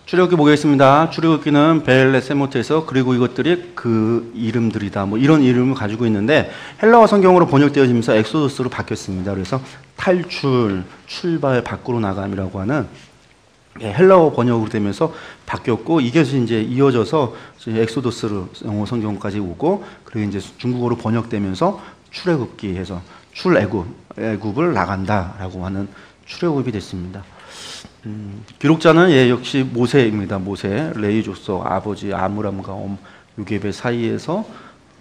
출애굽기 보겠습니다. 출애굽기는 벨레 세모트에서 그리고 이것들이 그 이름들이다. 뭐 이런 이름을 가지고 있는데 헬라어 성경으로 번역되어지면서 엑소더스로 바뀌었습니다. 그래서 탈출, 출발, 밖으로 나감이라고 하는 헬라어 번역으로 되면서 바뀌었고 이게 이제 이어져서 엑소더스로 영어 성경까지 오고 그리고 이제 중국어로 번역되면서 출애굽기 해서 애굽을 나간다라고 하는 출애굽이 됐습니다. 기록자는 역시 모세입니다. 모세, 레위 족속 아버지 아므람과 요게벳 사이에서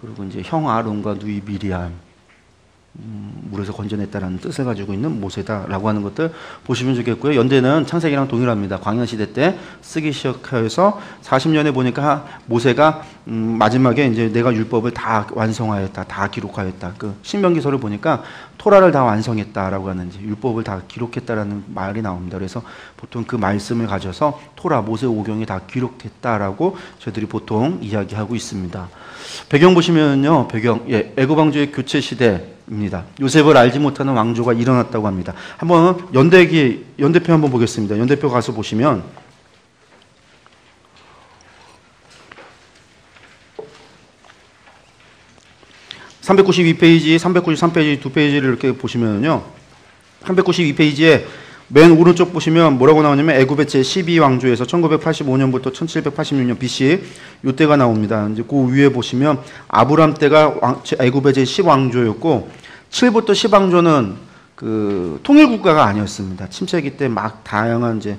그리고 이제 형 아론과 누이 미리암 물에서 건져냈다라는 뜻을 가지고 있는 모세다라고 하는 것들 보시면 좋겠고요. 연대는 창세기랑 동일합니다. 광야시대 때 쓰기 시작해서 40년에 보니까 모세가 마지막에 이제 내가 율법을 다 완성하였다, 다 기록하였다. 그 신명기서를 보니까 토라를 다 완성했다라고 하는 율법을 다 기록했다라는 말이 나옵니다. 그래서 보통 그 말씀을 가져서 토라, 모세 오경이 다 기록됐다라고 저희들이 보통 이야기하고 있습니다. 배경 보시면요, 애굽 왕조의 교체 시대입니다. 요셉을 알지 못하는 왕조가 일어났다고 합니다. 한번 연대표 한번 보겠습니다. 연대표 가서 보시면 (392페이지) (393페이지) 두 페이지를 이렇게 보시면요, 392페이지에 맨 오른쪽 보시면 뭐라고 나오냐면 애굽의 제12왕조에서 1985년부터 1786년 BC 이때가 나옵니다. 이제 그 위에 보시면 아브람 때가 애굽의 제10왕조였고 7부터 10왕조는 그 통일국가가 아니었습니다. 침체기 때 막 다양한 이제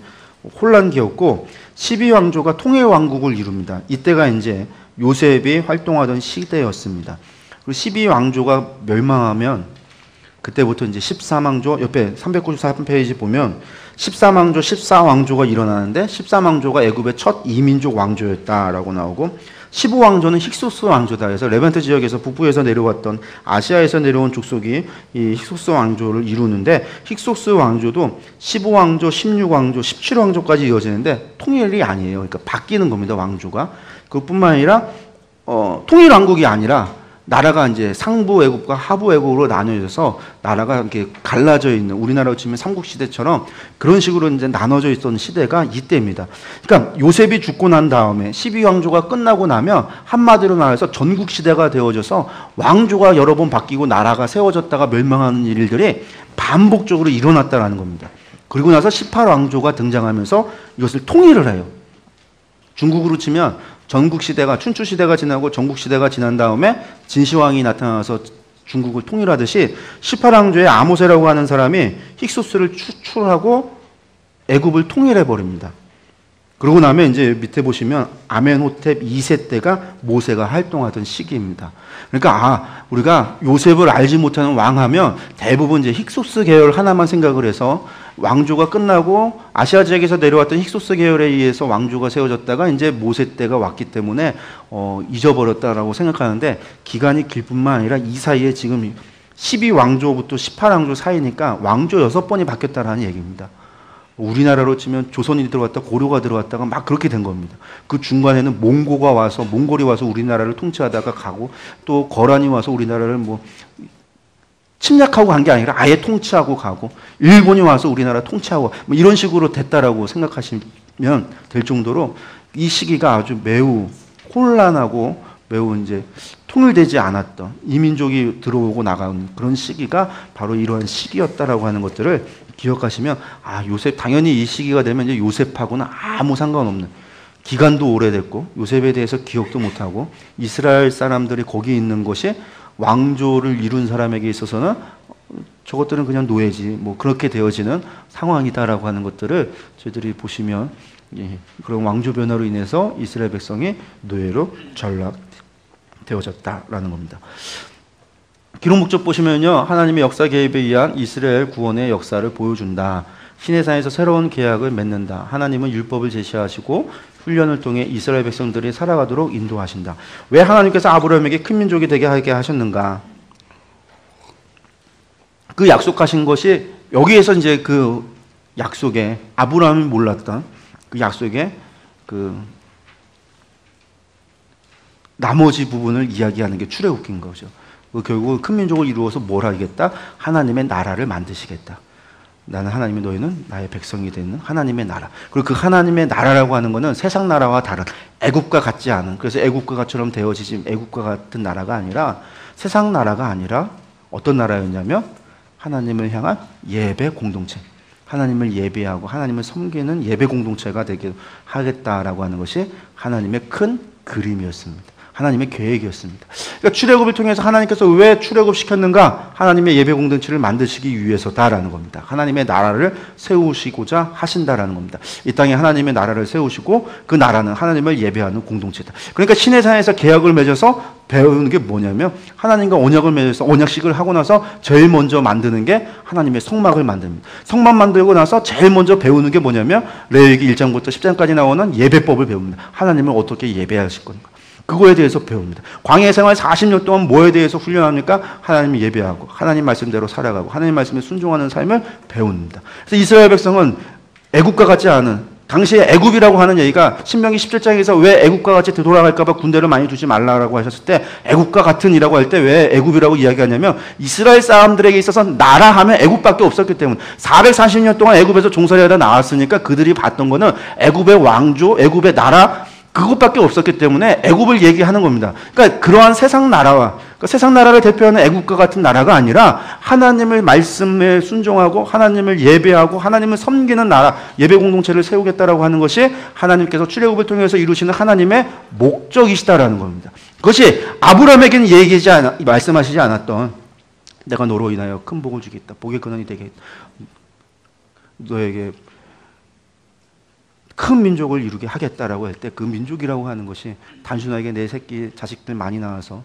혼란기였고 12왕조가 통일왕국을 이룹니다. 이때가 이제 요셉이 활동하던 시대였습니다. 그리고 12왕조가 멸망하면 그때부터 이제 13왕조, 옆에 394페이지 보면 13왕조, 14왕조가 일어나는데 13왕조가 애굽의 첫 이민족 왕조였다라고 나오고 15왕조는 힉소스 왕조다. 그래서 레반트 지역에서 북부에서 내려왔던 아시아에서 내려온 족속이 이 힉소스 왕조를 이루는데 힉소스 왕조도 15왕조, 16왕조, 17왕조까지 이어지는데 통일이 아니에요. 그러니까 바뀌는 겁니다, 왕조가. 그뿐만 아니라 통일왕국이 아니라 나라가 이제 상부 애국과 하부 애국으로 나뉘어져서 나라가 이렇게 갈라져 있는, 우리나라로 치면 삼국시대처럼 그런 식으로 이제 나눠져 있었던 시대가 이때입니다. 그러니까 요셉이 죽고 난 다음에 12왕조가 끝나고 나면 한마디로 말해서 전국시대가 되어져서 왕조가 여러 번 바뀌고 나라가 세워졌다가 멸망하는 일들이 반복적으로 일어났다는 겁니다. 그리고 나서 18왕조가 등장하면서 이것을 통일을 해요. 중국으로 치면 전국시대가, 춘추시대가 지나고 전국시대가 지난 다음에 진시황이 나타나서 중국을 통일하듯이 18왕조의 아모세라고 하는 사람이 힉소스를 추출하고 애굽을 통일해버립니다. 그러고 나면 이제 밑에 보시면 아멘호텝 2세 때가 모세가 활동하던 시기입니다. 그러니까 우리가 요셉을 알지 못하는 왕하면 대부분 이제 힉소스 계열 하나만 생각을 해서 왕조가 끝나고 아시아 지역에서 내려왔던 힉소스 계열에 의해서 왕조가 세워졌다가 이제 모세 때가 왔기 때문에 잊어버렸다라고 생각하는데 기간이 길 뿐만 아니라 이 사이에 지금 12왕조부터 18왕조 사이니까 왕조 6번이 바뀌었다라는 얘기입니다. 우리나라로 치면 조선이 들어왔다 고려가 들어왔다가 막 그렇게 된 겁니다. 그 중간에는 몽골이 와서 우리나라를 통치하다가 가고 또 거란이 와서 우리나라를 뭐 침략하고 간 게 아니라 아예 통치하고 가고 일본이 와서 우리나라 통치하고 뭐 이런 식으로 됐다라고 생각하시면 될 정도로 이 시기가 아주 매우 혼란하고 매우 이제 통일되지 않았던 이민족이 들어오고 나가는 그런 시기가 바로 이러한 시기였다라고 하는 것들을 기억하시면 요셉 당연히 이 시기가 되면 이제 요셉하고는 아무 상관없는 기간도 오래됐고 요셉에 대해서 기억도 못하고 이스라엘 사람들이 거기 있는 것이 왕조를 이룬 사람에게 있어서는 저것들은 그냥 노예지 뭐 그렇게 되어지는 상황이다라고 하는 것들을 저희들이 보시면 그런 왕조 변화로 인해서 이스라엘 백성이 노예로 전락되어졌다라는 겁니다. 기록 목적 보시면요, 하나님의 역사 개입에 의한 이스라엘 구원의 역사를 보여준다. 시내산에서 새로운 계약을 맺는다. 하나님은 율법을 제시하시고 훈련을 통해 이스라엘 백성들이 살아가도록 인도하신다. 왜 하나님께서 아브라함에게 큰 민족이 되게 하게 하셨는가? 그 약속하신 것이 여기에서 이제 그 약속에 아브라함이 몰랐던 그 약속에 그 나머지 부분을 이야기하는 게 출애굽기인 거죠. 결국 큰 민족을 이루어서 뭘 하겠다? 하나님의 나라를 만드시겠다. 나는 하나님의 너희는 나의 백성이 되는 하나님의 나라. 그리고 그 하나님의 나라라고 하는 것은 세상 나라와 다른 애국과 같지 않은, 그래서 애국가처럼 되어지지 애국과 같은 나라가 아니라 세상 나라가 아니라 어떤 나라였냐면 하나님을 향한 예배 공동체, 하나님을 예배하고 하나님을 섬기는 예배 공동체가 되게 하겠다라고 하는 것이 하나님의 큰 그림이었습니다. 하나님의 계획이었습니다. 그러니까 출애굽을 통해서 하나님께서 왜 출애굽시켰는가? 하나님의 예배 공동체를 만드시기 위해서다라는 겁니다. 하나님의 나라를 세우시고자 하신다라는 겁니다. 이 땅에 하나님의 나라를 세우시고 그 나라는 하나님을 예배하는 공동체다. 그러니까 시내산에서 계약을 맺어서 배우는 게 뭐냐면 하나님과 언약을 맺어서 언약식을 하고 나서 제일 먼저 만드는 게 하나님의 성막을 만듭니다. 성막 만들고 나서 제일 먼저 배우는 게 뭐냐면 레위기 1장부터 10장까지 나오는 예배법을 배웁니다. 하나님을 어떻게 예배하실 건가? 그거에 대해서 배웁니다. 광야 생활 40년 동안 뭐에 대해서 훈련합니까? 하나님을 예배하고 하나님 말씀대로 살아가고 하나님 말씀에 순종하는 삶을 배웁니다. 그래서 이스라엘 백성은 애국과 같지 않은, 당시에 애굽이라고 하는 얘기가 신명기 17장에서 왜 애국과 같이 되돌아갈까 봐 군대를 많이 두지 말라라고 하셨을 때 애국과 같은이라고 할 때 왜 애굽이라고 이야기하냐면 이스라엘 사람들에게 있어서 나라 하면 애굽밖에 없었기 때문에 440년 동안 애굽에서 종살이 하다 나왔으니까 그들이 봤던 거는 애굽의 왕조, 애굽의 나라 그것밖에 없었기 때문에 애굽을 얘기하는 겁니다. 그러니까 그러한 세상 나라와 그러니까 세상 나라를 대표하는 애국과 같은 나라가 아니라 하나님의 말씀에 순종하고 하나님을 예배하고 하나님을 섬기는 나라, 예배 공동체를 세우겠다라고 하는 것이 하나님께서 출애굽을 통해서 이루시는 하나님의 목적이시다라는 겁니다. 그것이 아브라함에게는 말씀하시지 않았던 내가 너로 인하여 큰 복을 주겠다. 복의 근원이 되게 너에게 큰 민족을 이루게 하겠다라고 할 때 그 민족이라고 하는 것이 단순하게 내 새끼 자식들 많이 낳아서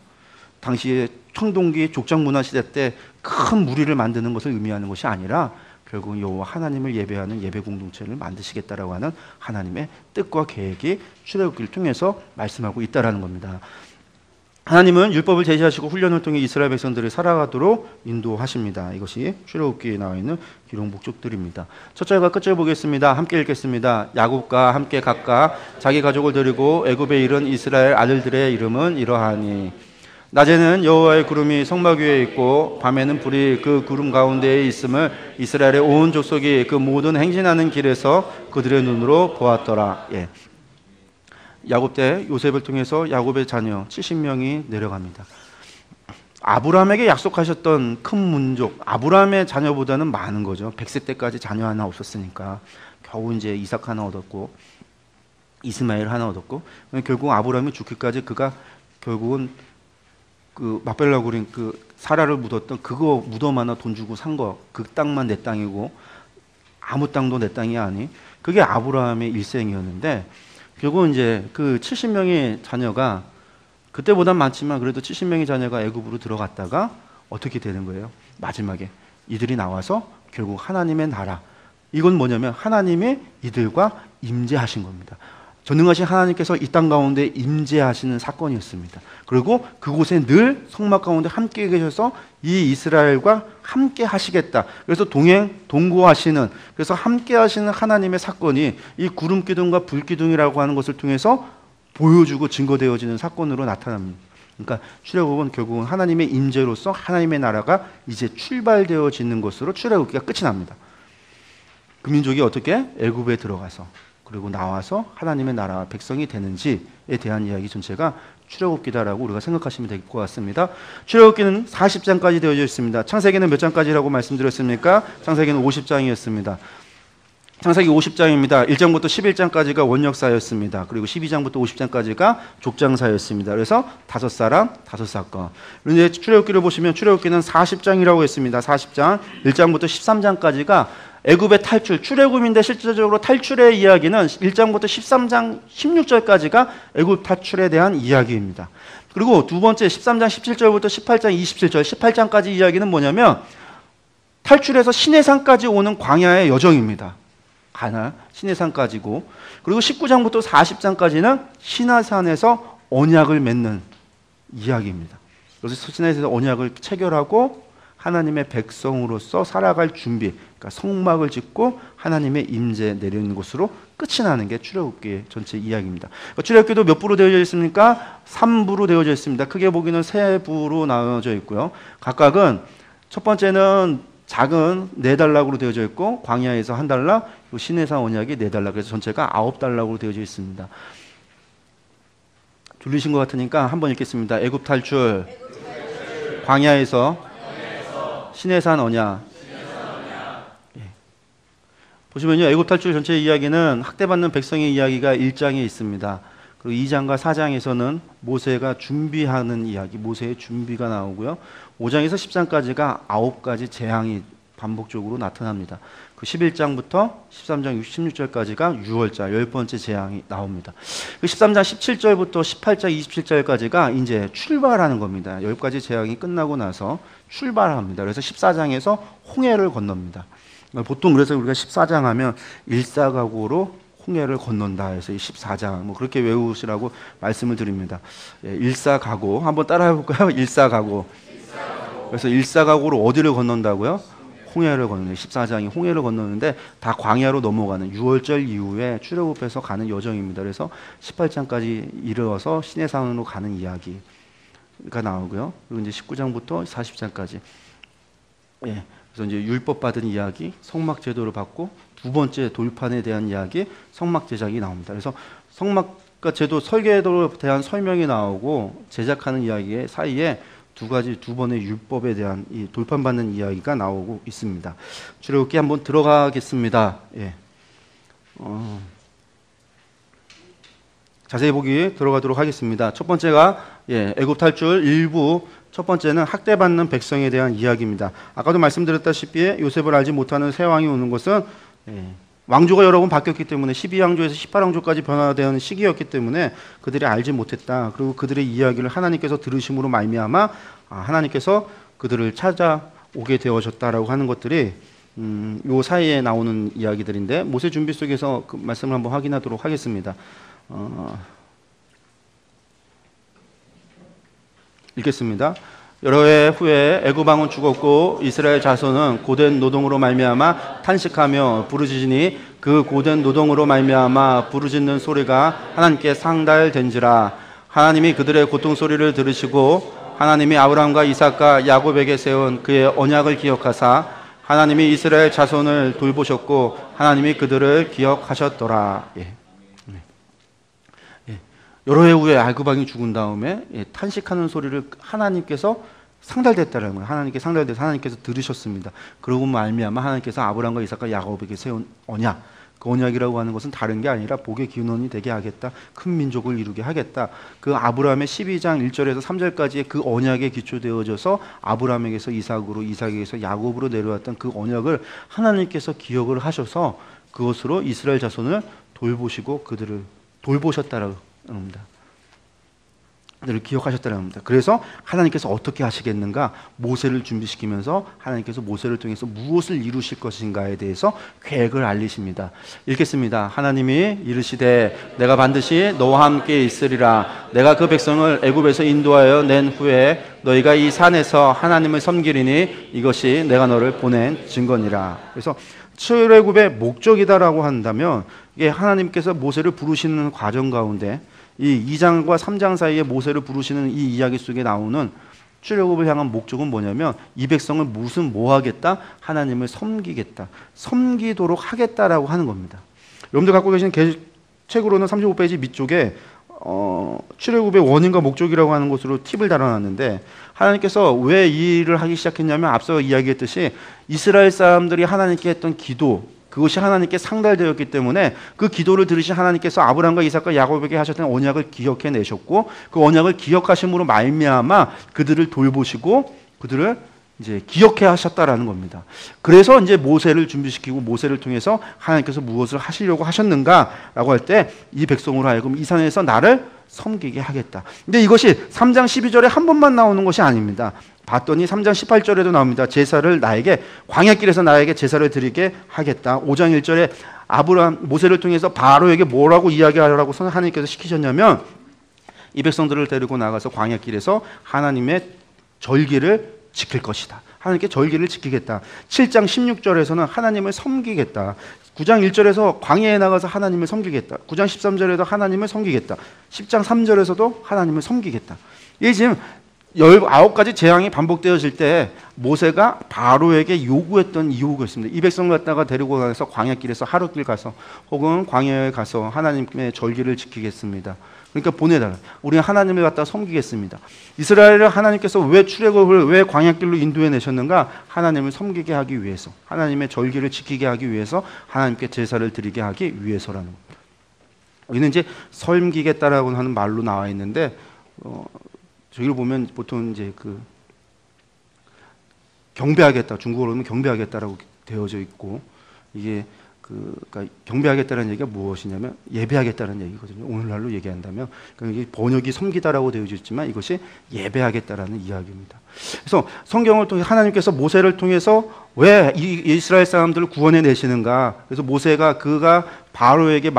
당시에 청동기 족장 문화 시대 때 큰 무리를 만드는 것을 의미하는 것이 아니라 결국 여호와 하나님을 예배하는 예배 공동체를 만드시겠다라고 하는 하나님의 뜻과 계획이 출애굽기를 통해서 말씀하고 있다라는 겁니다. 하나님은 율법을 제시하시고 훈련을 통해 이스라엘 백성들을 살아가도록 인도하십니다. 이것이 출애굽기에 나와 있는 기록 목적들입니다. 첫 절과 끝 절 보겠습니다. 함께 읽겠습니다. 야곱과 함께 각각 자기 가족을 데리고 애굽에 이른 이스라엘 아들들의 이름은 이러하니 낮에는 여호와의 구름이 성막 위에 있고 밤에는 불이 그 구름 가운데에 있음을 이스라엘의 온 족속이 그 모든 행진하는 길에서 그들의 눈으로 보았더라. 야곱 때 요셉을 통해서 야곱의 자녀 70명이 내려갑니다. 아브라함에게 약속하셨던 큰 민족, 아브라함의 자녀보다는 많은 거죠. 100세 때까지 자녀 하나 없었으니까 겨우 이제 이삭 하나 얻었고 이스마엘 하나 얻었고 결국 아브라함이 죽기까지 그가 결국은 그 막벨라 구린 그 사라를 묻었던 그거 무덤 하나 돈 주고 산 거, 그 땅만 내 땅이고 아무 땅도 내 땅이 아니, 그게 아브라함의 일생이었는데 결국 이제 그 70명의 자녀가 그때보단 많지만 그래도 70명의 자녀가 애굽으로 들어갔다가 어떻게 되는 거예요? 마지막에 이들이 나와서 결국 하나님의 나라, 이건 뭐냐면 하나님이 이들과 임재하신 겁니다. 전능하신 하나님께서 이 땅 가운데 임재하시는 사건이었습니다. 그리고 그곳에 늘 성막 가운데 함께 계셔서 이 이스라엘과 함께 하시겠다. 그래서 동거하시는, 그래서 함께 하시는 하나님의 사건이 이 구름 기둥과 불 기둥이라고 하는 것을 통해서 보여주고 증거되어지는 사건으로 나타납니다. 그러니까 출애굽은 결국은 하나님의 임재로서 하나님의 나라가 이제 출발되어지는 것으로 출애굽기가 끝이 납니다. 그 민족이 어떻게 애굽에 들어가서 그리고 나와서 하나님의 나라 백성이 되는지에 대한 이야기 전체가 출애굽기다라고 우리가 생각하시면 될 것 같습니다. 출애굽기는 40장까지 되어져 있습니다. 창세기는 몇 장까지라고 말씀드렸습니까? 창세기는 50장이었습니다. 창세기 50장입니다. 1장부터 11장까지가 원역사였습니다. 그리고 12장부터 50장까지가 족장사였습니다. 그래서 5사람, 5사건. 그런데 출애굽기를 보시면 출애굽기는 40장이라고 했습니다. 40장, 1장부터 13장까지가 애굽의 탈출, 출애굽인데 실질적으로 탈출의 이야기는 1장부터 13장 16절까지가 애굽 탈출에 대한 이야기입니다. 그리고 두 번째 13장 17절부터 18장 27절, 18장까지 이야기는 뭐냐면 탈출해서 시내산까지 오는 광야의 여정입니다. 가나 시내산까지고, 그리고 19장부터 40장까지는 시내산에서 언약을 맺는 이야기입니다. 그래서 시내산에서 언약을 체결하고 하나님의 백성으로서 살아갈 준비, 그러니까 성막을 짓고 하나님의 임재 내리는 곳으로 끝이 나는 게 출애굽기의 전체 이야기입니다. 그러니까 출애굽기도 몇 부로 되어져 있습니까? 3부로 되어져 있습니다. 크게 보기는 3부로 나눠져 있고요. 각각은 첫 번째는 작은 4달락으로 되어져 있고 광야에서 1달락, 시내산 언약이 4달락, 그래서 전체가 9달락으로 되어져 있습니다. 들리신 것 같으니까 한번 읽겠습니다. 애굽 탈출, 광야에서 시내산 언약. 예. 보시면요, 애굽 탈출 전체 이야기는 학대받는 백성의 이야기가 1장에 있습니다. 그리고 2장과 4장에서는 모세가 준비하는 이야기, 모세의 준비가 나오고요. 5장에서 10장까지가 9가지 재앙이 반복적으로 나타납니다. 그 11장부터 13장 16절까지가 6월절 10번째 재앙이 나옵니다. 그 13장 17절부터 18장 27절까지가 이제 출발하는 겁니다. 10가지 재앙이 끝나고 나서 출발합니다. 그래서 14장에서 홍해를 건넙니다. 보통 그래서 우리가 14장 하면 일사각오로 홍해를 건넌다 해서 14장 뭐 그렇게 외우시라고 말씀을 드립니다. 예, 일사각오 한번 따라해 볼까요? 일사각오. 그래서 일사각오로 어디를 건넌다고요? 홍해를 건너는 14장이 홍해를 건너는데 다 광야로 넘어가는 6월절 이후에 출애굽해서 가는 여정입니다. 그래서 18장까지 이르러서 시내산으로 가는 이야기가 나오고요. 그리고 이제 19장부터 40장까지 예, 그래서 이제 율법 받은 이야기, 성막 제도를 받고 두 번째 돌판에 대한 이야기, 성막 제작이 나옵니다. 그래서 성막과 제도 설계에 대한 설명이 나오고 제작하는 이야기 사이에 두 번의 율법에 대한 이 돌판 받는 이야기가 나오고 있습니다. 출애굽기 한번 들어가겠습니다. 예. 자세히 보기 들어가도록 하겠습니다. 첫 번째가 애굽 탈출 일부 첫 번째는 학대받는 백성에 대한 이야기입니다. 아까도 말씀드렸다시피 요셉을 알지 못하는 새 왕이 오는 것은 왕조가 여러 번 바뀌었기 때문에 12왕조에서 18왕조까지 변화되는 시기였기 때문에 그들이 알지 못했다. 그리고 그들의 이야기를 하나님께서 들으심으로 말미암아 하나님께서 그들을 찾아오게 되어졌다라고 하는 것들이 요 사이에 나오는 이야기들인데 모세 준비 속에서 그 말씀을 한번 확인하도록 하겠습니다. 읽겠습니다. 여러 해 후에 애굽 왕은 죽었고 이스라엘 자손은 고된 노동으로 말미암아 탄식하며 부르짖으니 그 고된 노동으로 말미암아 부르짖는 소리가 하나님께 상달된지라. 하나님이 그들의 고통 소리를 들으시고 하나님이 아브라함과 이삭과 야곱에게 세운 그의 언약을 기억하사 하나님이 이스라엘 자손을 돌보셨고 하나님이 그들을 기억하셨더라. 여러 해 후에 애굽 왕이 죽은 다음에 탄식하는 소리를 하나님께서 상달됐다는 거예요. 하나님께 상달돼서 하나님께서 들으셨습니다. 그러고 말미암아 하나님께서 아브라함과 이삭과 야곱에게 세운 언약, 그 언약이라고 하는 것은 다른 게 아니라 복의 기원이 되게 하겠다, 큰 민족을 이루게 하겠다. 그 아브라함의 12장 1절에서 3절까지의 그 언약에 기초되어져서 아브라함에게서 이삭으로, 이삭에게서 야곱으로 내려왔던 그 언약을 하나님께서 기억을 하셔서 그것으로 이스라엘 자손을 돌보시고 그들을 돌보셨다라고 합니다. 그들을 기억하셨다는 겁니다. 그래서 하나님께서 어떻게 하시겠는가? 모세를 준비시키면서 하나님께서 모세를 통해서 무엇을 이루실 것인가에 대해서 계획을 알리십니다. 읽겠습니다. 하나님이 이르시되 내가 반드시 너와 함께 있으리라. 내가 그 백성을 애굽에서 인도하여 낸 후에 너희가 이 산에서 하나님을 섬기리니 이것이 내가 너를 보낸 증거니라. 그래서 출애굽의 목적이다라고 한다면 이게 하나님께서 모세를 부르시는 과정 가운데 이 2장과 3장 사이에 모세를 부르시는 이 이야기 속에 나오는 출애굽을 향한 목적은 뭐냐면 이 백성을 뭐 하겠다? 하나님을 섬기겠다. 섬기도록 하겠다라고 하는 겁니다. 여러분들 갖고 계신 책으로는 35페이지 밑쪽에 출애굽의 원인과 목적이라고 하는 것으로 팁을 달아놨는데 하나님께서 왜 이 일을 하기 시작했냐면 앞서 이야기했듯이 이스라엘 사람들이 하나님께 했던 기도 그것이 하나님께 상달되었기 때문에 그 기도를 들으신 하나님께서 아브라함과 이삭과 야곱에게 하셨던 언약을 기억해 내셨고 그 언약을 기억하심으로 말미암아 그들을 돌보시고 그들을 이제 기억해 하셨다라는 겁니다. 그래서 이제 모세를 준비시키고 모세를 통해서 하나님께서 무엇을 하시려고 하셨는가라고 할 때 이 백성으로 하여금 이 산에서 나를 섬기게 하겠다. 근데 이것이 3장 12절에 한 번만 나오는 것이 아닙니다. 봤더니 3장 18절에도 나옵니다. 제사를 나에게 광야길에서 나에게 제사를 드리게 하겠다. 5장 1절에 아브라함 모세를 통해서 바로에게 뭐라고 이야기하라고 하나님께서 시키셨냐면 이 백성들을 데리고 나가서 광야길에서 하나님의 절기를 지킬 것이다. 하나님께 절기를 지키겠다. 7장 16절에서는 하나님을 섬기겠다. 9장 1절에서 광야에 나가서 하나님을 섬기겠다. 9장 13절에도 하나님을 섬기겠다. 10장 3절에서도 하나님을 섬기겠다. 이게 지금 19가지 재앙이 반복되어질 때 모세가 바로에게 요구했던 요구가 있습니다. 이 백성을 갖다가 데리고 가서 광야길에서 하루길 가서 혹은 광야에 가서 하나님의 절기를 지키겠습니다. 그러니까 보내달라. 우리는 하나님을 갖다가 섬기겠습니다. 이스라엘을 하나님께서 왜 출애굽을 왜 광야길로 인도해 내셨는가? 하나님을 섬기게 하기 위해서, 하나님의 절기를 지키게 하기 위해서, 하나님께 제사를 드리게 하기 위해서라는 겁니다. 여기는 이제 섬기겠다라고 하는 말로 나와 있는데 저기를 보면 보통 이제 그 경배하겠다, 중국어로 하면 경배하겠다라고 되어져 있고, 이게 그러니까 경배하겠다는 얘기가 무엇이냐면 예배하겠다는 얘기거든요. 오늘날로 얘기한다면 그러니까 이게 번역이 섬기다라고 되어져 있지만 이것이 예배하겠다라는 이야기입니다. 그래서 성경을 통해 하나님께서 모세를 통해서 왜 이스라엘 사람들을 구원해 내시는가? 그래서 모세가 그가 바로에게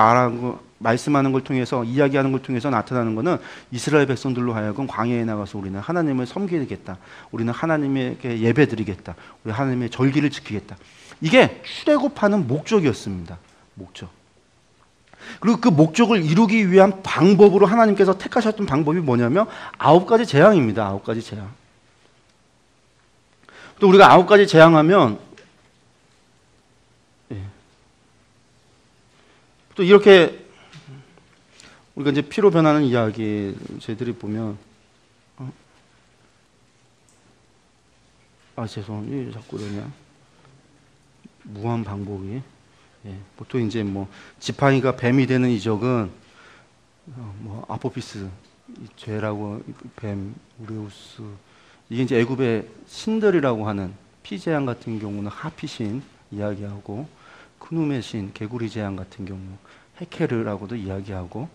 말씀하는 걸 통해서 이야기하는 걸 통해서 나타나는 것은 이스라엘 백성들로 하여금 광야에 나가서 우리는 하나님을 섬기겠다. 우리는 하나님에게 예배드리겠다. 우리 하나님의 절기를 지키겠다. 이게 출애굽하는 목적이었습니다. 목적. 그리고 그 목적을 이루기 위한 방법으로 하나님께서 택하셨던 방법이 뭐냐면 9가지 재앙입니다. 9가지 재앙. 또 우리가 9가지 재앙하면 또 이렇게 우리가 이제 피로 변하는 이야기 저희들이 보면 죄송해요. 자꾸 그러냐. 무한 방법이 보통 이제 뭐 지팡이가 뱀이 되는 이적은 뭐 아포피스 죄라고 뱀 우레우스 이게 이제 애굽의 신들이라고 하는 피재앙 같은 경우는 하피신 이야기하고 크누메 신 개구리 재앙 같은 경우 헤케르라고도 이야기하고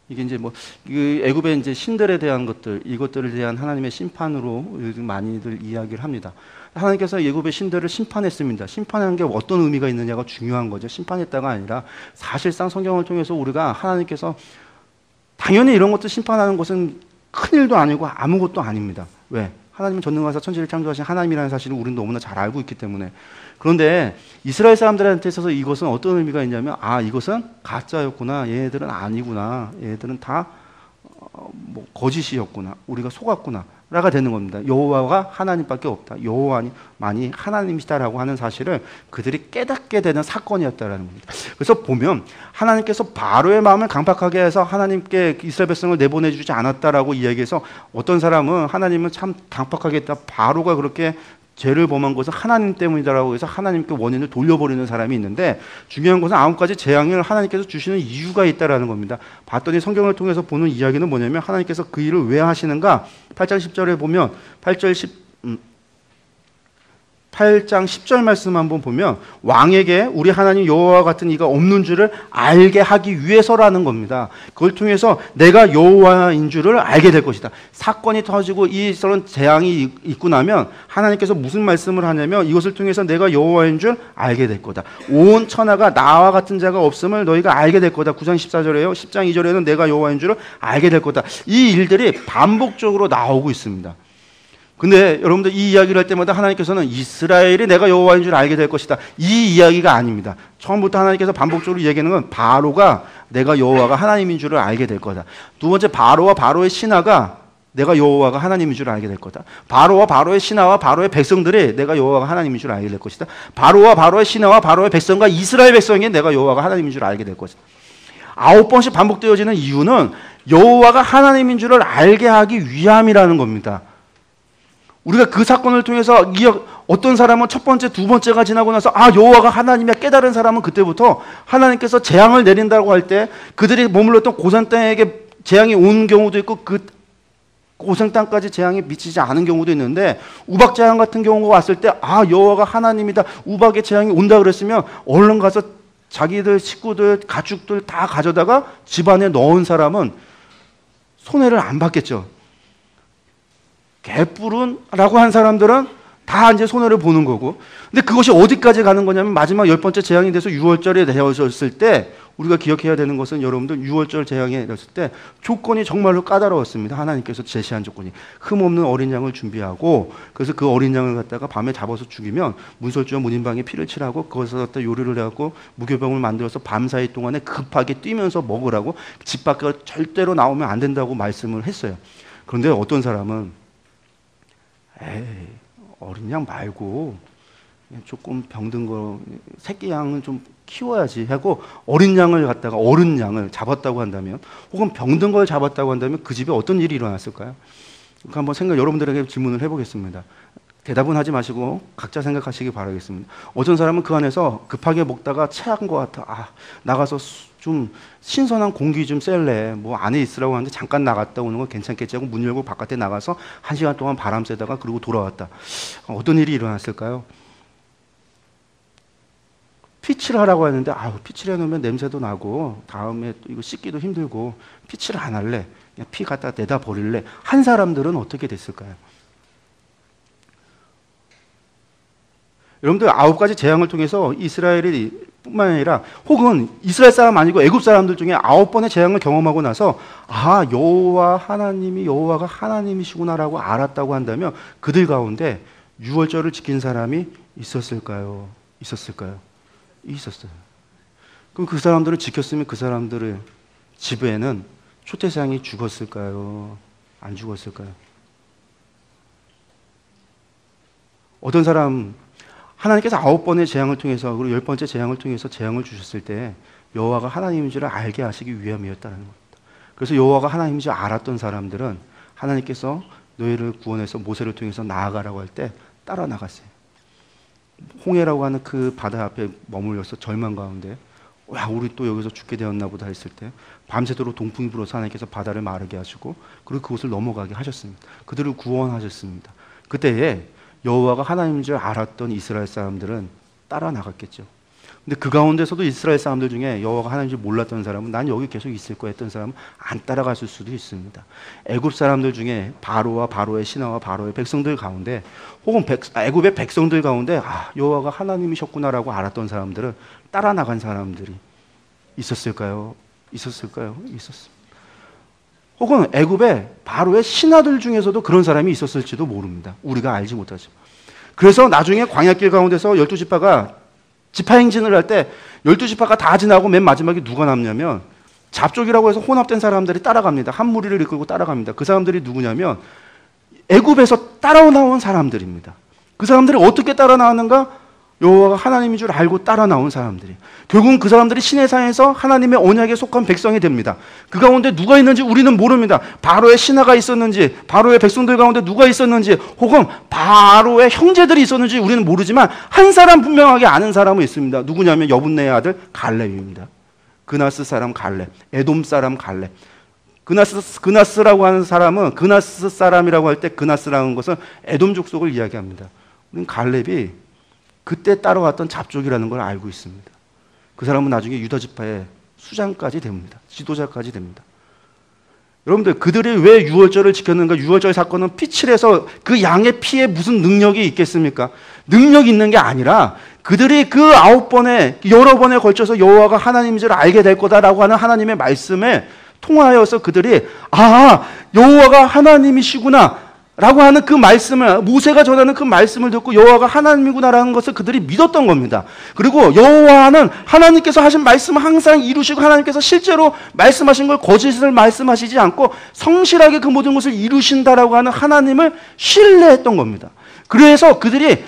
이게 이제 뭐 애굽의 이제 신들에 대한 것들 이것들에 대한 하나님의 심판으로 많이들 이야기를 합니다. 하나님께서 애굽의 신들을 심판했습니다. 심판하는 게 어떤 의미가 있느냐가 중요한 거죠. 심판했다가 아니라 사실상 성경을 통해서 우리가 하나님께서 당연히 이런 것도 심판하는 것은 큰 일도 아니고 아무것도 아닙니다. 왜? 하나님은 전능하사 천지를 창조하신 하나님이라는 사실을 우리는 너무나 잘 알고 있기 때문에. 그런데 이스라엘 사람들한테 있어서 이것은 어떤 의미가 있냐면 이것은 가짜였구나. 얘네들은 아니구나. 얘네들은 다 뭐 거짓이었구나. 우리가 속았구나. 라가 되는 겁니다. 여호와가 하나님밖에 없다. 여호와만이 하나님이시다라고 하는 사실을 그들이 깨닫게 되는 사건이었다라는 겁니다. 그래서 보면 하나님께서 바로의 마음을 강팍하게 해서 하나님께 이스라엘 백성을 내보내주지 않았다라고 이야기해서 어떤 사람은 하나님은 참 강팍하게 했다. 바로가 그렇게 죄를 범한 것은 하나님 때문이다라고 해서 하나님께 원인을 돌려버리는 사람이 있는데 중요한 것은 9가지 재앙을 하나님께서 주시는 이유가 있다라는 겁니다. 봤더니 성경을 통해서 보는 이야기는 뭐냐면 하나님께서 그 일을 왜 하시는가? 8장 10절에 보면 8장 10절 말씀 한번 보면 왕에게 우리 하나님 여호와 같은 이가 없는 줄을 알게 하기 위해서라는 겁니다. 그걸 통해서 내가 여호와인 줄을 알게 될 것이다. 사건이 터지고 이런 재앙이 있고 나면 하나님께서 무슨 말씀을 하냐면 이것을 통해서 내가 여호와인 줄 알게 될 거다. 온 천하가 나와 같은 자가 없음을 너희가 알게 될 거다. 9장 14절에요. 10장 2절에는 내가 여호와인 줄을 알게 될 거다. 이 일들이 반복적으로 나오고 있습니다. 근데 여러분들 이 이야기를 할 때마다 하나님께서는 이스라엘이 내가 여호와인 줄 알게 될 것이다. 이 이야기가 아닙니다. 처음부터 하나님께서 반복적으로 얘기하는 건 바로가 내가 여호와가 하나님인 줄을 알게 될 거다. 두 번째 바로와 바로의 신하가 내가 여호와가 하나님인 줄 알게 될 거다. 바로와 바로의 신하와 바로의 백성들이 내가 여호와가 하나님인 줄 알게 될 것이다. 바로와 바로의 신하와 바로의 백성과 이스라엘 백성이 내가 여호와가 하나님인 줄 알게 될 것이다. 9번씩 반복되어지는 이유는 여호와가 하나님인 줄을 알게 하기 위함이라는 겁니다. 우리가 그 사건을 통해서 어떤 사람은 첫 번째, 두 번째가 지나고 나서 여호와가 하나님이야 깨달은 사람은 그때부터 하나님께서 재앙을 내린다고 할 때 그들이 머물렀던 고센 땅에게 재앙이 온 경우도 있고 그 고센 땅까지 재앙이 미치지 않은 경우도 있는데 우박 재앙 같은 경우가 왔을 때 여호와가 하나님이다. 우박의 재앙이 온다 그랬으면 얼른 가서 자기들 식구들, 가축들 다 가져다가 집안에 넣은 사람은 손해를 안 받겠죠. 개뿔은라고 한 사람들은 다 이제 손해를 보는 거고. 근데 그것이 어디까지 가는 거냐면 마지막 10번째 재앙이 돼서 6월절에 되어졌을 때 우리가 기억해야 되는 것은 여러분들 6월절 재앙이 되었을 때 조건이 정말로 까다로웠습니다. 하나님께서 제시한 조건이 흠없는 어린 양을 준비하고 그래서 그 어린 양을 갖다가 밤에 잡아서 죽이면 문설주와 문인방에 피를 칠하고 그것을 갖다 요리를 해갖고 무교병을 만들어서 밤사이 동안에 급하게 뛰면서 먹으라고 집 밖으로 절대로 나오면 안 된다고 말씀을 했어요. 그런데 어떤 사람은 에이, 어린 양 말고 조금 병든 거 새끼 양은 좀 키워야지 하고 어린 양을 갖다가 어른 양을 잡았다고 한다면, 혹은 병든 걸 잡았다고 한다면 그 집에 어떤 일이 일어났을까요? 그러니까 한번 여러분들에게 질문을 해보겠습니다. 대답은 하지 마시고 각자 생각하시기 바라겠습니다. 어떤 사람은 그 안에서 급하게 먹다가 체한 것 같아. 나가서 좀 신선한 공기 좀 쐴래. 뭐 안에 있으라고 하는데 잠깐 나갔다 오는 건 괜찮겠지 하고 문 열고 바깥에 나가서 1시간 동안 바람 쐬다가 그리고 돌아왔다. 어떤 일이 일어났을까요? 피치를 하라고 했는데 피치를 해놓으면 냄새도 나고 다음에 또 이거 씻기도 힘들고 피치를 안 할래. 그냥 피 갖다 내다 버릴래. 한 사람들은 어떻게 됐을까요? 여러분들 9가지 재앙을 통해서 이스라엘이 뿐만 아니라 혹은 이스라엘 사람 아니고 애굽 사람들 중에 9번의 재앙을 경험하고 나서 여호와가 하나님이시구나라고 알았다고 한다면 그들 가운데 유월절을 지킨 사람이 있었을까요? 있었어요. 그럼 그 사람들을 지켰으면 그 사람들의 집에는 초태장이 죽었을까요? 안 죽었을까요? 어떤 사람, 하나님께서 9번의 재앙을 통해서 그리고 10번째 재앙을 통해서 재앙을 주셨을 때 여호와가 하나님인 줄 알게 하시기 위함이었다는 겁니다. 그래서 여호와가 하나님인 줄 알았던 사람들은 하나님께서 너희를 구원해서 모세를 통해서 나아가라고 할 때 따라 나갔어요. 홍해라고 하는 그 바다 앞에 머물러서 절망 가운데 우리 또 여기서 죽게 되었나 보다 했을 때 밤새도록 동풍이 불어서 하나님께서 바다를 마르게 하시고 그리고 그곳을 넘어가게 하셨습니다. 그들을 구원하셨습니다. 그때에 여호와가 하나님인 줄 알았던 이스라엘 사람들은 따라 나갔겠죠. 근데 그 가운데서도 이스라엘 사람들 중에 여호와가 하나님인 줄 몰랐던 사람은 난 여기 계속 있을 거야 했던 사람은 안 따라갔을 수도 있습니다. 애굽 사람들 중에 바로와 바로의 신하와 바로의 백성들 가운데 혹은 애굽의 백성들 가운데 여호와가 하나님이셨구나라고 알았던 사람들은 따라 나간 사람들이 있었을까요? 있었습니다. 혹은 애굽의 바로의 신하들 중에서도 그런 사람이 있었을지도 모릅니다. 우리가 알지 못하죠. 그래서 나중에 광야길 가운데서 12지파가 지파행진을 할 때 12지파가 다 지나고 맨 마지막에 누가 남냐면 잡족이라고 해서 혼합된 사람들이 따라갑니다. 한 무리를 이끌고 따라갑니다. 그 사람들이 누구냐면 애굽에서 따라 나온 사람들입니다. 그 사람들이 어떻게 따라 나왔는가? 여호와가 하나님인 줄 알고 따라 나온 사람들이. 결국은 그 사람들이 시내산에서 하나님의 언약에 속한 백성이 됩니다. 그 가운데 누가 있는지 우리는 모릅니다. 바로의 신하가 있었는지, 바로의 백성들 가운데 누가 있었는지, 혹은 바로의 형제들이 있었는지 우리는 모르지만 한 사람 분명하게 아는 사람은 있습니다. 누구냐면 여분네의 아들 갈렙입니다. 그나스 사람 갈렙, 에돔 사람 갈렙. 그나스라고 하는 사람은 그나스 사람이라고 할 때 그나스라는 것은 에돔 족속을 이야기합니다. 우리는 갈렙이 그때 따라왔던 잡족이라는 걸 알고 있습니다. 그 사람은 나중에 유다 지파의 수장까지 됩니다. 지도자까지 됩니다. 여러분들 그들이 왜 유월절을 지켰는가? 유월절 사건은 피칠 해서 그 양의 피에 무슨 능력이 있겠습니까? 능력이 있는 게 아니라 그들이 그 9번에 여러 번에 걸쳐서 여호와가 하나님인 줄 알게 될 거다라고 하는 하나님의 말씀에 통하여서 그들이 여호와가 하나님이시구나 라고 하는 그 말씀을, 모세가 전하는 그 말씀을 듣고 여호와가 하나님이구나라는 것을 그들이 믿었던 겁니다. 그리고 여호와는 하나님께서 하신 말씀을 항상 이루시고 하나님께서 실제로 말씀하신 걸 거짓을 말씀하시지 않고 성실하게 그 모든 것을 이루신다라고 하는 하나님을 신뢰했던 겁니다. 그래서 그들이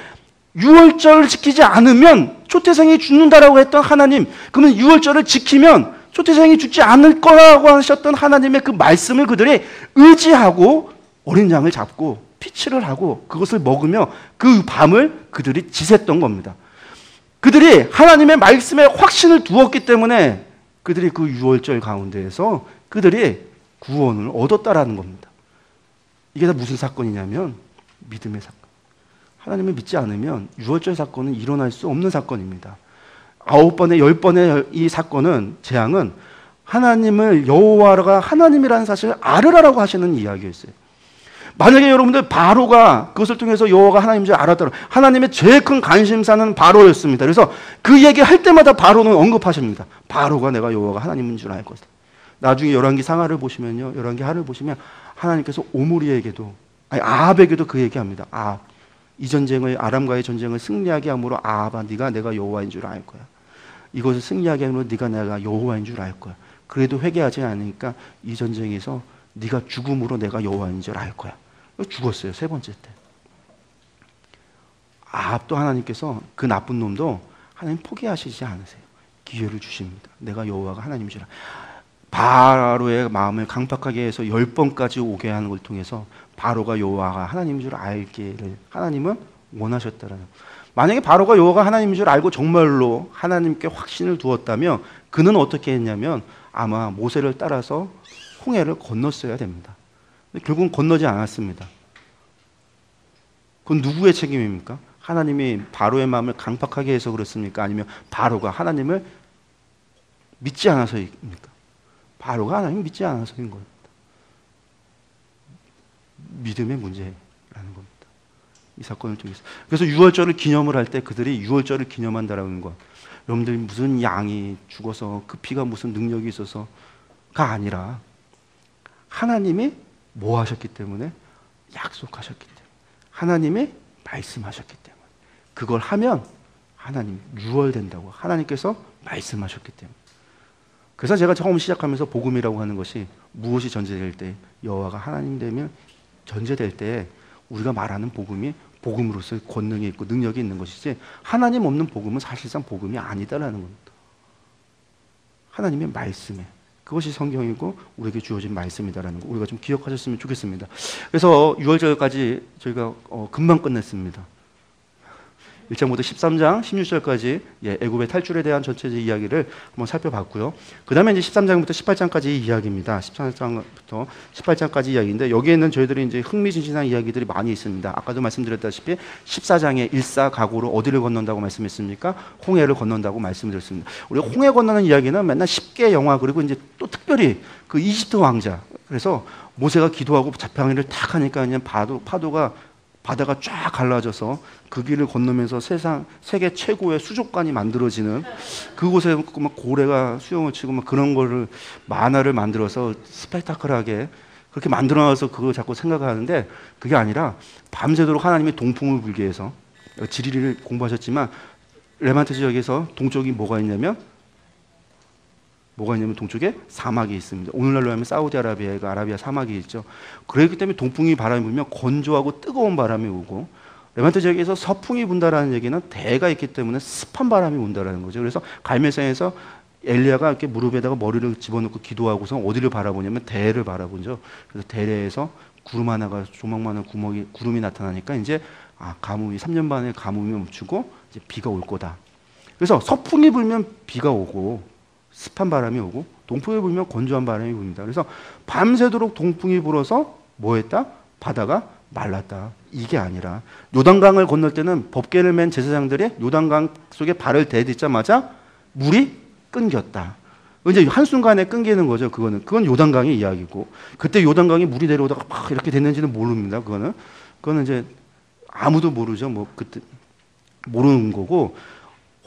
유월절을 지키지 않으면 초태생이 죽는다라고 했던 하나님, 그러면 유월절을 지키면 초태생이 죽지 않을 거라고 하셨던 하나님의 그 말씀을 그들이 의지하고 어린 양을 잡고 피치를 하고 그것을 먹으며 그 밤을 그들이 지샜던 겁니다. 그들이 하나님의 말씀에 확신을 두었기 때문에 그들이 그 유월절 가운데에서 그들이 구원을 얻었다라는 겁니다. 이게 다 무슨 사건이냐면 믿음의 사건. 하나님을 믿지 않으면 유월절 사건은 일어날 수 없는 사건입니다. 9번의 10번의 이 사건은, 재앙은 하나님을, 여호와가 하나님이라는 사실을 알으라라고 하시는 이야기였어요. 만약에 여러분들 바로가 그것을 통해서 여호와가 하나님인 줄 알았더라. 하나님의 제일 큰 관심사는 바로였습니다. 그래서 그 얘기할 때마다 바로는 언급하십니다. 바로가 내가 여호와가 하나님인 줄 알 것이다. 나중에 열왕기 상하를 보시면요, 열왕기 하를 보시면 하나님께서 오므리에게도, 아합에게도 그 얘기합니다. 이 전쟁을, 아람과의 전쟁을 승리하게 함으로 아합아, 네가 내가 여호와인 줄 알 거야. 이것을 승리하게 함으로 네가 내가 여호와인 줄 알 거야. 그래도 회개하지 않으니까 이 전쟁에서 네가 죽음으로 내가 여호와인 줄 알 거야. 죽었어요. 세 번째 때. 아합도 하나님께서 그 나쁜 놈도 하나님 포기하시지 않으세요. 기회를 주십니다. 내가 여호와가 하나님인 줄 알아. 바로의 마음을 강팍하게 해서 10번까지 오게 하는 걸 통해서 바로가 여호와가 하나님인 줄 알기를 하나님은 원하셨다라는. 만약에 바로가 여호와가 하나님인 줄 알고 정말로 하나님께 확신을 두었다면 그는 어떻게 했냐면 아마 모세를 따라서 홍해를 건넜어야 됩니다. 결국은 건너지 않았습니다. 그건 누구의 책임입니까? 하나님이 바로의 마음을 강팍하게 해서 그렇습니까? 아니면 바로가 하나님을 믿지 않아서입니까? 바로가 하나님을 믿지 않아서인 겁니다. 믿음의 문제라는 겁니다. 이 사건을 통해서. 그래서 유월절을 기념을 할 때 그들이 유월절을 기념한다라는 것. 여러분들 무슨 양이 죽어서 그 피가 무슨 능력이 있어서가 아니라 하나님이 뭐 하셨기 때문에? 약속하셨기 때문에. 하나님이 말씀하셨기 때문에. 그걸 하면 하나님 유월된다고 하나님께서 말씀하셨기 때문에. 그래서 제가 처음 시작하면서 복음이라고 하는 것이 무엇이 전제될 때 여호와가 하나님 되면 전제될 때 우리가 말하는 복음이 복음으로서의 권능이 있고 능력이 있는 것이지 하나님 없는 복음은 사실상 복음이 아니다라는 겁니다. 하나님의 말씀에 그것이 성경이고 우리에게 주어진 말씀이다라는 거 우리가 좀 기억하셨으면 좋겠습니다. 그래서 6월절까지 저희가 금방 끝냈습니다. 1장부터 13장 16절까지 애굽의 탈출에 대한 전체적 이야기를 한번 살펴봤고요. 그 다음에 이제 13장부터 18장까지 이야기입니다. 13장부터 18장까지 이야기인데 여기에는 저희들이 이제 흥미진진한 이야기들이 많이 있습니다. 아까도 말씀드렸다시피 14장에 일사각오로 어디를 건넌다고 말씀했습니까? 홍해를 건넌다고 말씀드렸습니다. 우리가 홍해 건너는 이야기는 맨날 10개 영화 그리고 이제 또 특별히 그 이집트 왕자 그래서 모세가 기도하고 자평이를 탁 하니까 그냥 파도가 바다가 쫙 갈라져서 그 길을 건너면서 세계 최고의 수족관이 만들어지는 그곳에 막 고래가 수영을 치고 막 그런 거를 만화를 만들어서 스펙타클하게 그렇게 만들어놔서 그걸 자꾸 생각하는데 그게 아니라 밤새도록 하나님이 동풍을 불게 해서 지리를 공부하셨지만 레반트 지역에서 동쪽이 뭐가 있냐면 동쪽에 사막이 있습니다. 오늘날로 하면 사우디아라비아에 아라비아 사막이 있죠. 그렇기 때문에 동풍이 바람이 불면 건조하고 뜨거운 바람이 오고 레반트 지역에서 서풍이 분다라는 얘기는 대가 있기 때문에 습한 바람이 온다라는 거죠. 그래서 갈멜산에서 엘리야가 이렇게 무릎에다가 머리를 집어넣고 기도하고서 어디를 바라보냐면 대를 바라보죠. 그래서 대래에서 구름 하나가 조망만한 구름이 나타나니까 이제 가뭄이 3년 반의 가뭄이 멈추고 이제 비가 올 거다. 그래서 서풍이 불면 비가 오고 습한 바람이 오고 동풍이 불면 건조한 바람이 붑니다. 그래서 밤새도록 동풍이 불어서 뭐 했다? 바다가 말랐다. 이게 아니라 요단강을 건널 때는 법궤를 맨 제사장들이 요단강 속에 발을 대딛자마자 물이 끊겼다. 이제 한순간에 끊기는 거죠. 그건 요단강의 이야기고 그때 요단강이 물이 내려오다가 막 이렇게 됐는지는 모릅니다. 그거는 이제 아무도 모르죠. 뭐 그때 모르는 거고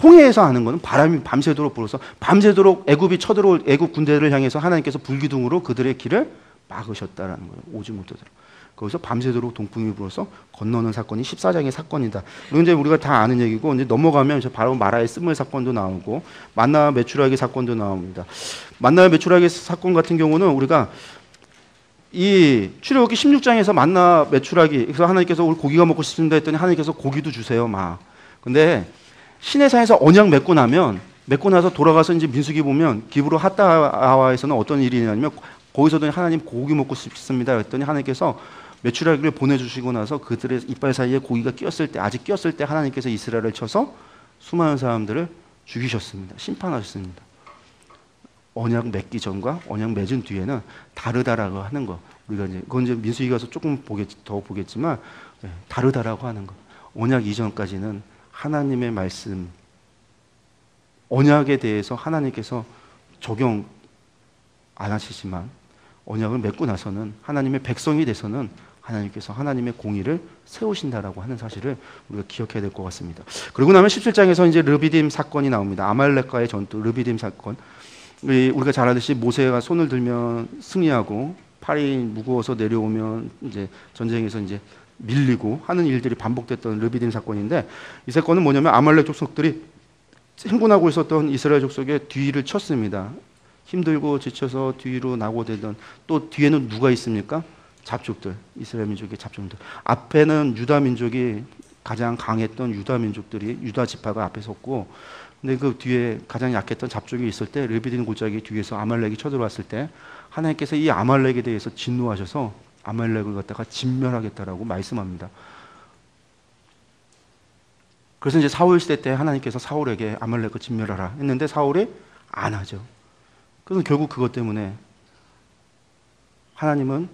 홍해에서 하는 것은 바람이 밤새도록 불어서 밤새도록 애굽이 쳐들어올 애굽 군대를 향해서 하나님께서 불기둥으로 그들의 길을 막으셨다라는 거예요. 오지 못하도록. 거기서 밤새도록 동풍이 불어서 건너는 사건이 14장의 사건이다. 이건 이제 우리가 다 아는 얘기고 이제 넘어가면 이제 바로 마라의 쓴물 사건도 나오고 만나와 메추라기 사건도 나옵니다. 만나와 메추라기 사건 같은 경우는 우리가 이 출애굽기 16장에서 만나 메추라기 그래서 하나님께서 우리 고기가 먹고 싶습니다 했더니 하나님께서 고기도 주세요 막. 근데 시내산에서 언약 맺고 나서 돌아가서 이제 민수기 보면 기브로 핫다와에서는 어떤 일이 있냐면 거기서도 하나님 고기 먹고 싶습니다 그랬더니 하나님께서 메추라기를 보내주시고 나서 그들의 이빨 사이에 고기가 아직 끼었을 때 하나님께서 이스라엘을 쳐서 수많은 사람들을 죽이셨습니다. 심판하셨습니다. 언약 맺기 전과 언약 맺은 뒤에는 다르다라고 하는 거 우리가 이제 그건 이제 민수기 가서 조금 더 보겠지만 다르다라고 하는 거 언약 이전까지는 하나님의 말씀, 언약에 대해서 하나님께서 적용 안 하시지만 언약을 맺고 나서는 하나님의 백성이 돼서는 하나님께서 하나님의 공의를 세우신다라고 하는 사실을 우리가 기억해야 될 것 같습니다. 그리고 나면 17장에서 이제 르비딤 사건이 나옵니다. 아말렉과의 전투, 르비딤 사건. 우리가 잘 아듯이 모세가 손을 들면 승리하고 팔이 무거워서 내려오면 이제 전쟁에서 이제 밀리고 하는 일들이 반복됐던 르비딤 사건인데 이 사건은 뭐냐면 아말렉 족속들이 행군하고 있었던 이스라엘 족속의 뒤를 쳤습니다. 힘들고 지쳐서 뒤로 나고되던, 또 뒤에는 누가 있습니까? 잡족들, 이스라엘 민족의 잡족들. 앞에는 유다 민족이 가장 강했던 유다 민족들이, 유다 지파가 앞에 섰고, 근데 그 뒤에 가장 약했던 잡족이 있을 때, 르비딘 골짜기 뒤에서 아말렉이 쳐들어왔을 때 하나님께서 이 아말렉에 대해서 진노하셔서 아말렉을 갖다가 진멸하겠다라고 말씀합니다. 그래서 이제 사울 시대 때 하나님께서 사울에게 아말렉을 진멸하라 했는데 사울이 안 하죠. 그래서 결국 그것 때문에 하나님은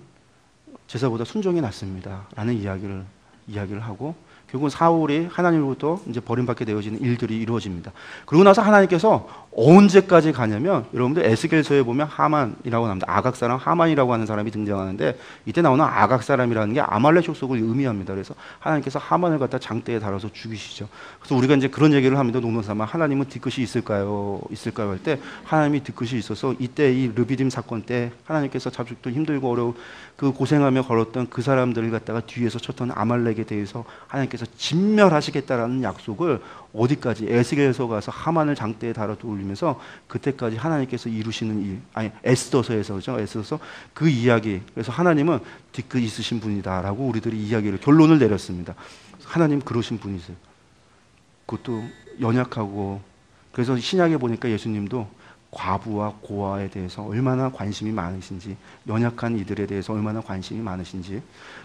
제사보다 순종이 낫습니다 라는 이야기를 하고, 결국은 사울이 하나님으로부터 이제 버림받게 되어지는 일들이 이루어집니다. 그러고 나서 하나님께서 언제까지 가냐면, 여러분들 에스겔서에 보면 하만이라고 나옵니다. 아각 사람 하만이라고 하는 사람이 등장하는데, 이때 나오는 아각 사람이라는 게 아말렉 족속을 의미합니다. 그래서 하나님께서 하만을 갖다 장대에 달아서 죽이시죠. 그래서 우리가 이제 그런 얘기를 합니다. 논논삼아 하나님은 뒤끝이 있을까요 할 때, 하나님이 뒤끝이 있어서 이때 이 르비딤 사건 때 하나님께서 잡족들 힘들고 어려워 그 고생하며 걸었던 그 사람들을 갖다가 뒤에서 쳤던 아말렉에 대해서 하나님께서 진멸하시겠다라는 약속을 어디까지, 에스겔서 가서 하만을 장대에 달아 돌리면서 그때까지 하나님께서 이루시는 일, 아니 에스더서에서, 그렇죠? 에스더서 그 이야기. 그래서 하나님은 뒤끝 있으신 분이다라고 우리들이 이야기를, 결론을 내렸습니다. 하나님 그러신 분이세요. 그것도 연약하고. 그래서 신약에 보니까 예수님도 과부와 고아에 대해서 얼마나 관심이 많으신지, 연약한 이들에 대해서 얼마나 관심이 많으신지,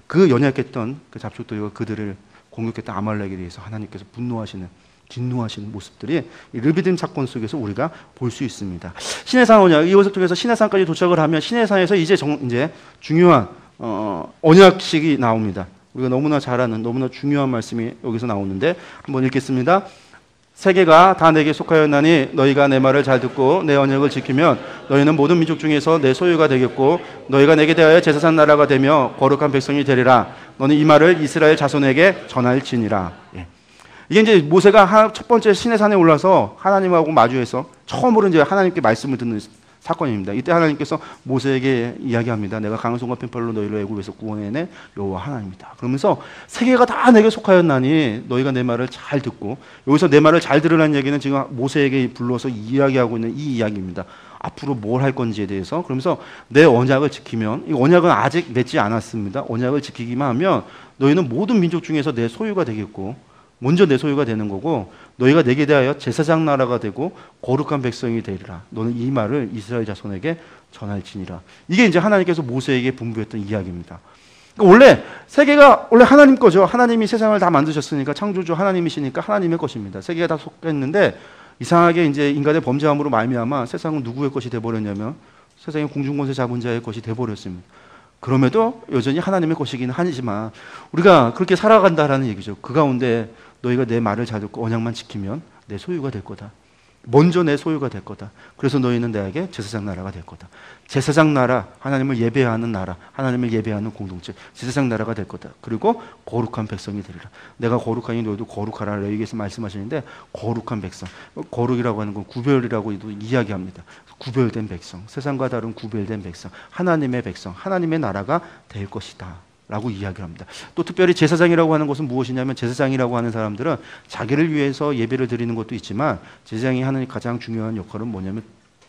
그 연약했던 그 잡족들과 그들을 공격했던 아말렉에 대해서 하나님께서 분노하시는, 진노하시는 모습들이 이 르비딤 사건 속에서 우리가 볼 수 있습니다. 시내산 언약, 이것을 통해서 시내산까지 도착을 하면 시내산에서 이제 중요한 언약식이 나옵니다. 우리가 너무나 잘 아는 너무나 중요한 말씀이 여기서 나오는데 한번 읽겠습니다. 세계가 다 내게 속하였나니 너희가 내 말을 잘 듣고 내 언약을 지키면 너희는 모든 민족 중에서 내 소유가 되겠고 너희가 내게 대하여 제사장 나라가 되며 거룩한 백성이 되리라. 너는 이 말을 이스라엘 자손에게 전할지니라. 예. 이게 이제 모세가 첫 번째 시내산에 올라서 하나님하고 마주해서 처음으로 이제 하나님께 말씀을 듣는 사건입니다. 이때 하나님께서 모세에게 이야기합니다. 내가 강한 손과 펜팔로 너희를 애굽에서 구원해내 여호와 하나님이다. 그러면서 세계가 다 내게 속하였나니 너희가 내 말을 잘 듣고, 여기서 내 말을 잘 들으라는 얘기는 지금 모세에게 불러서 이야기하고 있는 이 이야기입니다. 앞으로 뭘 할 건지에 대해서. 그러면서 내 언약을 지키면, 이 언약은 아직 맺지 않았습니다. 언약을 지키기만 하면 너희는 모든 민족 중에서 내 소유가 되겠고, 먼저 내 소유가 되는 거고, 너희가 내게 대하여 제사장 나라가 되고 거룩한 백성이 되리라. 너는 이 말을 이스라엘 자손에게 전할지니라. 이게 이제 하나님께서 모세에게 분부했던 이야기입니다. 그러니까 원래 세계가 원래 하나님 거죠. 하나님이 세상을 다 만드셨으니까, 창조주 하나님이시니까 하나님의 것입니다. 세계가 다 속했는데 이상하게 이제 인간의 범죄함으로 말미암아 세상은 누구의 것이 돼버렸냐면 세상의 공중권세 잡은 자의 것이 돼버렸습니다. 그럼에도 여전히 하나님의 것이기는 하지만 우리가 그렇게 살아간다라는 얘기죠. 그 가운데 너희가 내 말을 잘 듣고 언약만 지키면 내 소유가 될 거다. 먼저 내 소유가 될 거다. 그래서 너희는 내게 제사장 나라가 될 거다. 제사장 나라, 하나님을 예배하는 나라, 하나님을 예배하는 공동체, 제사장 나라가 될 거다. 그리고 거룩한 백성이 되리라. 내가 거룩하니 너희도 거룩하라. 여기에서 말씀하시는데, 거룩한 백성, 거룩이라고 하는 건 구별이라고도 이야기합니다. 구별된 백성, 세상과 다른 구별된 백성, 하나님의 백성, 하나님의 나라가 될 것이다 라고 이야기합니다. 또 특별히 제사장이라고 하는 것은 무엇이냐면, 제사장이라고 하는 사람들은 자기를 위해서 예배를 드리는 것도 있지만, 제사장이 하는 가장 중요한 역할은 뭐냐면,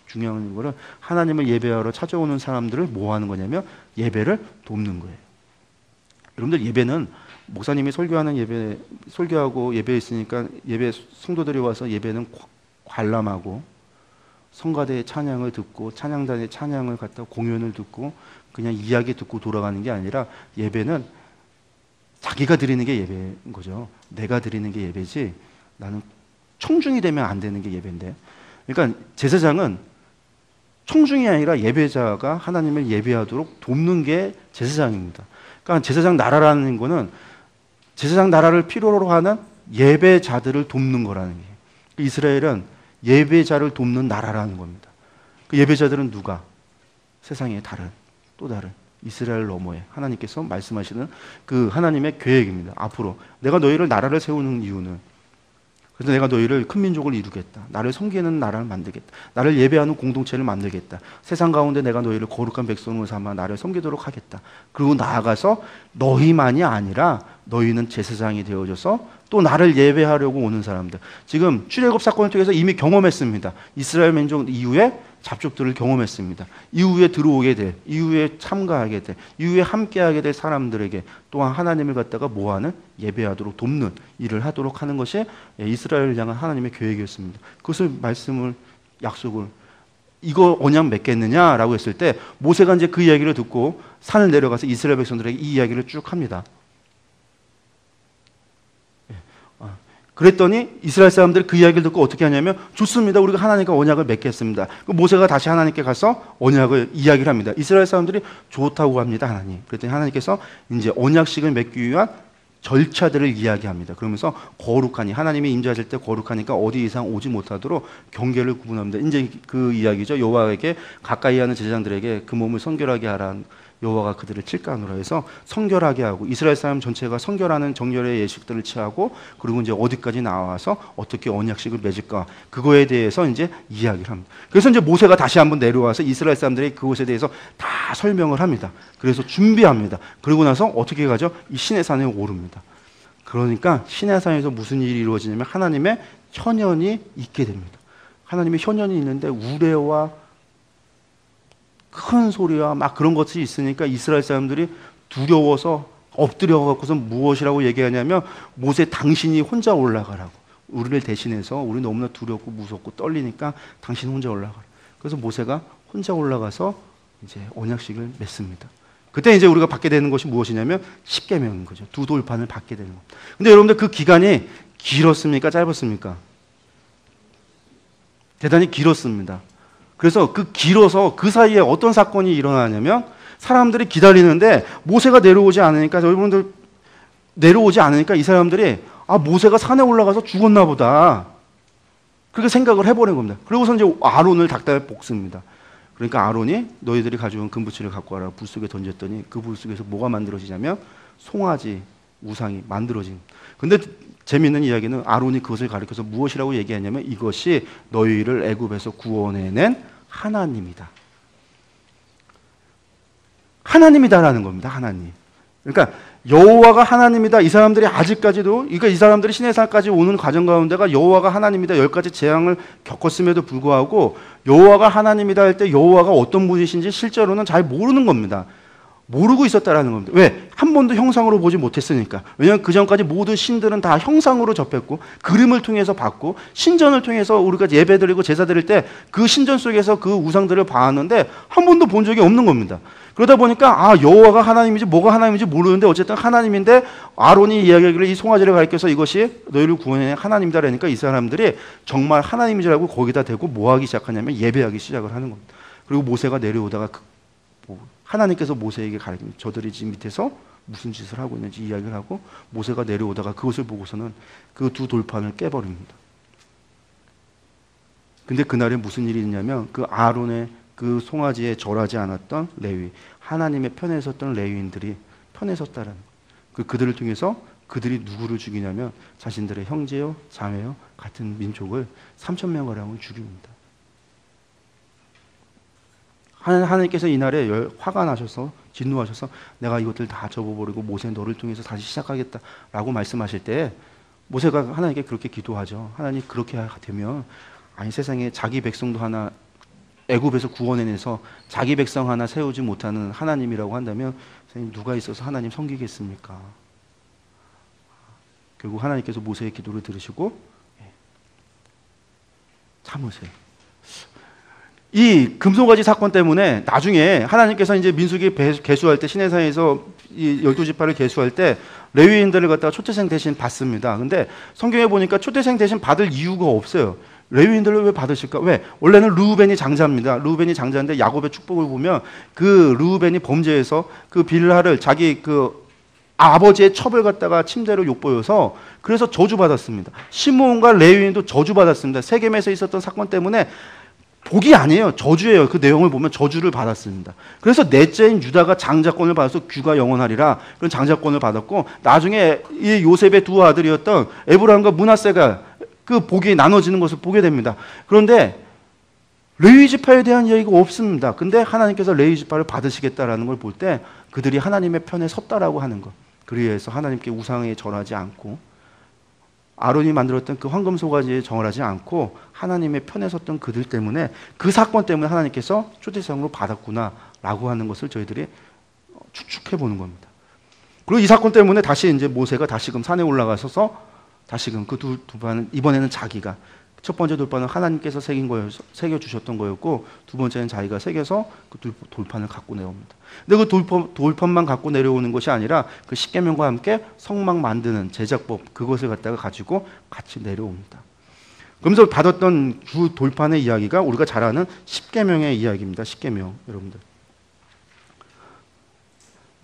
중요한 거는 하나님을 예배하러 찾아오는 사람들을 뭐 하는 거냐면 예배를 돕는 거예요. 여러분들, 예배는 목사님이 설교하는 예배, 설교하고 예배 있으니까 예배 성도들이 와서 예배는 관람하고 성가대의 찬양을 듣고 찬양단의 찬양을 갖다 공연을 듣고 그냥 이야기 듣고 돌아가는 게 아니라, 예배는 자기가 드리는 게 예배인 거죠. 내가 드리는 게 예배지, 나는 청중이 되면 안 되는 게 예배인데. 그러니까 제사장은 청중이 아니라 예배자가 하나님을 예배하도록 돕는 게 제사장입니다. 그러니까 제사장 나라라는 거는 제사장 나라를 필요로 하는 예배자들을 돕는 거라는 게, 이스라엘은 예배자를 돕는 나라라는 겁니다. 그 예배자들은 누가? 세상의 다른, 또 다른 이스라엘 너머에 하나님께서 말씀하시는 그 하나님의 계획입니다. 앞으로 내가 너희를 나라를 세우는 이유는, 그래서 내가 너희를 큰 민족을 이루겠다. 나를 섬기는 나라를 만들겠다. 나를 예배하는 공동체를 만들겠다. 세상 가운데 내가 너희를 거룩한 백성으로 삼아 나를 섬기도록 하겠다. 그리고 나아가서 너희만이 아니라 너희는 제사장이 되어져서 또 나를 예배하려고 오는 사람들. 지금 출애굽 사건을 통해서 이미 경험했습니다. 이스라엘 민족 이후에 잡족들을 경험했습니다. 이후에 들어오게 될, 이후에 참가하게 될, 이후에 함께하게 될 사람들에게 또한 하나님을 갖다가 뭐하는? 예배하도록 돕는 일을 하도록 하는 것이 이스라엘을 향한 하나님의 계획이었습니다. 그것을 말씀을 약속을 이거 언약 맺겠느냐라고 했을 때 모세가 이제 그 이야기를 듣고 산을 내려가서 이스라엘 백성들에게 이 이야기를 쭉 합니다. 그랬더니 이스라엘 사람들이 그 이야기를 듣고 어떻게 하냐면 좋습니다. 우리가 하나님과 언약을 맺겠습니다. 모세가 다시 하나님께 가서 언약을 이야기를 합니다. 이스라엘 사람들이 좋다고 합니다. 하나님. 그랬더니 하나님께서 이제 언약식을 맺기 위한 절차들을 이야기합니다. 그러면서 거룩하니 하나님이 임재하실 때 거룩하니까 어디 이상 오지 못하도록 경계를 구분합니다. 이제 그 이야기죠. 여호와에게 가까이 하는 제사장들에게 그 몸을 성결하게 하라는 여호와가 그들을 칠까 하노라 해서 성결하게 하고 이스라엘 사람 전체가 성결하는 정결의 예식들을 취하고 그리고 이제 어디까지 나와서 어떻게 언약식을 맺을까 그거에 대해서 이제 이야기를 합니다. 그래서 이제 모세가 다시 한번 내려와서 이스라엘 사람들이 그것에 대해서 다 설명을 합니다. 그래서 준비합니다. 그러고 나서 어떻게 가죠? 이 시내산에 오릅니다. 그러니까 시내산에서 무슨 일이 이루어지냐면 하나님의 현현이 있게 됩니다. 하나님의 현현이 있는데 우레와 큰 소리와 막 그런 것이 있으니까 이스라엘 사람들이 두려워서 엎드려갖고서 무엇이라고 얘기하냐면 모세 당신이 혼자 올라가라고. 우리를 대신해서 우리 너무나 두렵고 무섭고 떨리니까 당신 혼자 올라가라. 그래서 모세가 혼자 올라가서 이제 언약식을 맺습니다. 그때 이제 우리가 받게 되는 것이 무엇이냐면 십계명인 거죠. 두 돌판을 받게 되는 겁니다. 근데 여러분들 그 기간이 길었습니까? 짧았습니까? 대단히 길었습니다. 그래서 그 길어서 그 사이에 어떤 사건이 일어나냐면 사람들이 기다리는데 모세가 내려오지 않으니까 여러분들 내려오지 않으니까 이 사람들이 아 모세가 산에 올라가서 죽었나 보다 그렇게 생각을 해버린 겁니다. 그리고서 이제 아론을 닭다리 볶습니다. 그러니까 아론이 너희들이 가져온 금부치를 갖고 와라 불 속에 던졌더니 그 불 속에서 뭐가 만들어지냐면 송아지 우상이 만들어진. 근데 재미있는 이야기는 아론이 그것을 가리켜서 무엇이라고 얘기하냐면 이것이 너희를 애굽에서 구원해낸 하나님이다. 하나님이다라는 겁니다. 하나님. 그러니까 여호와가 하나님이다. 이 사람들이 아직까지도 그러니까 이 사람들이 시내산까지 오는 과정 가운데가 여호와가 하나님이다. 10가지 재앙을 겪었음에도 불구하고 여호와가 하나님이다 할 때 여호와가 어떤 분이신지 실제로는 잘 모르는 겁니다. 모르고 있었다라는 겁니다. 왜? 한 번도 형상으로 보지 못했으니까. 왜냐하면 그 전까지 모든 신들은 다 형상으로 접했고 그림을 통해서 봤고 신전을 통해서 우리가 예배 드리고 제사 드릴 때 그 신전 속에서 그 우상들을 봤는데 한 번도 본 적이 없는 겁니다. 그러다 보니까 아 여호와가 하나님인지 뭐가 하나님인지 모르는데 어쨌든 하나님인데 아론이 이야기하기를 이 송아지를 가리켜서 이것이 너희를 구원해 하나님이다 그러니까 이 사람들이 정말 하나님인 줄 알고 거기다 대고 뭐 하기 시작하냐면 예배하기 시작을 하는 겁니다. 그리고 모세가 내려오다가 하나님께서 모세에게 가르칩니다. 저들이 지금 밑에서 무슨 짓을 하고 있는지 이야기를 하고 모세가 내려오다가 그것을 보고서는 그 두 돌판을 깨버립니다. 근데 그날에 무슨 일이 있냐면 그 아론의 그 송아지에 절하지 않았던 레위, 하나님의 편에 섰던 레위인들이 편에 섰다는 그들을 통해서 그들이 누구를 죽이냐면 자신들의 형제요, 자매요, 같은 민족을 3,000명가량을 죽입니다. 하나님께서 이날에 화가 나셔서 진노하셔서 내가 이것들 다 접어버리고 모세 너를 통해서 다시 시작하겠다라고 말씀하실 때 모세가 하나님께 그렇게 기도하죠. 하나님 그렇게 되면 아니 세상에 자기 백성도 하나 애굽에서 구원해내서 자기 백성 하나 세우지 못하는 하나님이라고 한다면 누가 있어서 하나님 섬기겠습니까? 결국 하나님께서 모세의 기도를 들으시고 참으세요. 이 금송아지 사건 때문에 나중에 하나님께서 이제 민수기 계수할 때 시내산에서 이 12지파를 계수할 때 레위인들을 갖다가 초태생 대신 받습니다. 근데 성경에 보니까 초태생 대신 받을 이유가 없어요. 레위인들을 왜 받으실까? 왜? 원래는 르우벤이 장자입니다. 르우벤이 장자인데 야곱의 축복을 보면 그 르우벤이 범죄해서 그 빌하를 자기 그 아버지의 첩을 갖다가 침대로 욕보여서 그래서 저주받았습니다. 시므온과 레위인도 저주받았습니다. 세겜에서 있었던 사건 때문에 복이 아니에요. 저주예요. 그 내용을 보면 저주를 받았습니다. 그래서 넷째인 유다가 장자권을 받아서 귀가 영원하리라 그런 장자권을 받았고 나중에 이 요셉의 두 아들이었던 에브라임과 므낫세가 그 복이 나눠지는 것을 보게 됩니다. 그런데 레위 지파에 대한 이야기가 없습니다. 근데 하나님께서 레위 지파를 받으시겠다라는 걸 볼 때 그들이 하나님의 편에 섰다라고 하는 것. 그리해서 하나님께 우상에 절하지 않고 아론이 만들었던 그 황금 소가지에 정을하지 않고 하나님의 편에 섰던 그들 때문에, 그 사건 때문에 하나님께서 초대장으로 받았구나라고 하는 것을 저희들이 추측해 보는 겁니다. 그리고 이 사건 때문에 다시 이제 모세가 다시금 산에 올라가셔서 다시금 그 돌판은, 이번에는 자기가, 첫 번째 돌판은 하나님께서 새겨 주셨던 거였고, 두 번째는 자기가 새겨서 그 돌판을 갖고 내려옵니다. 근데 그 돌판만 갖고 내려오는 것이 아니라 그 십계명과 함께 성막 만드는 제작법, 그것을 갖다가 가지고 같이 내려옵니다. 그러면서 받았던 주 돌판의 이야기가 우리가 잘 아는 십계명의 이야기입니다. 십계명, 여러분들.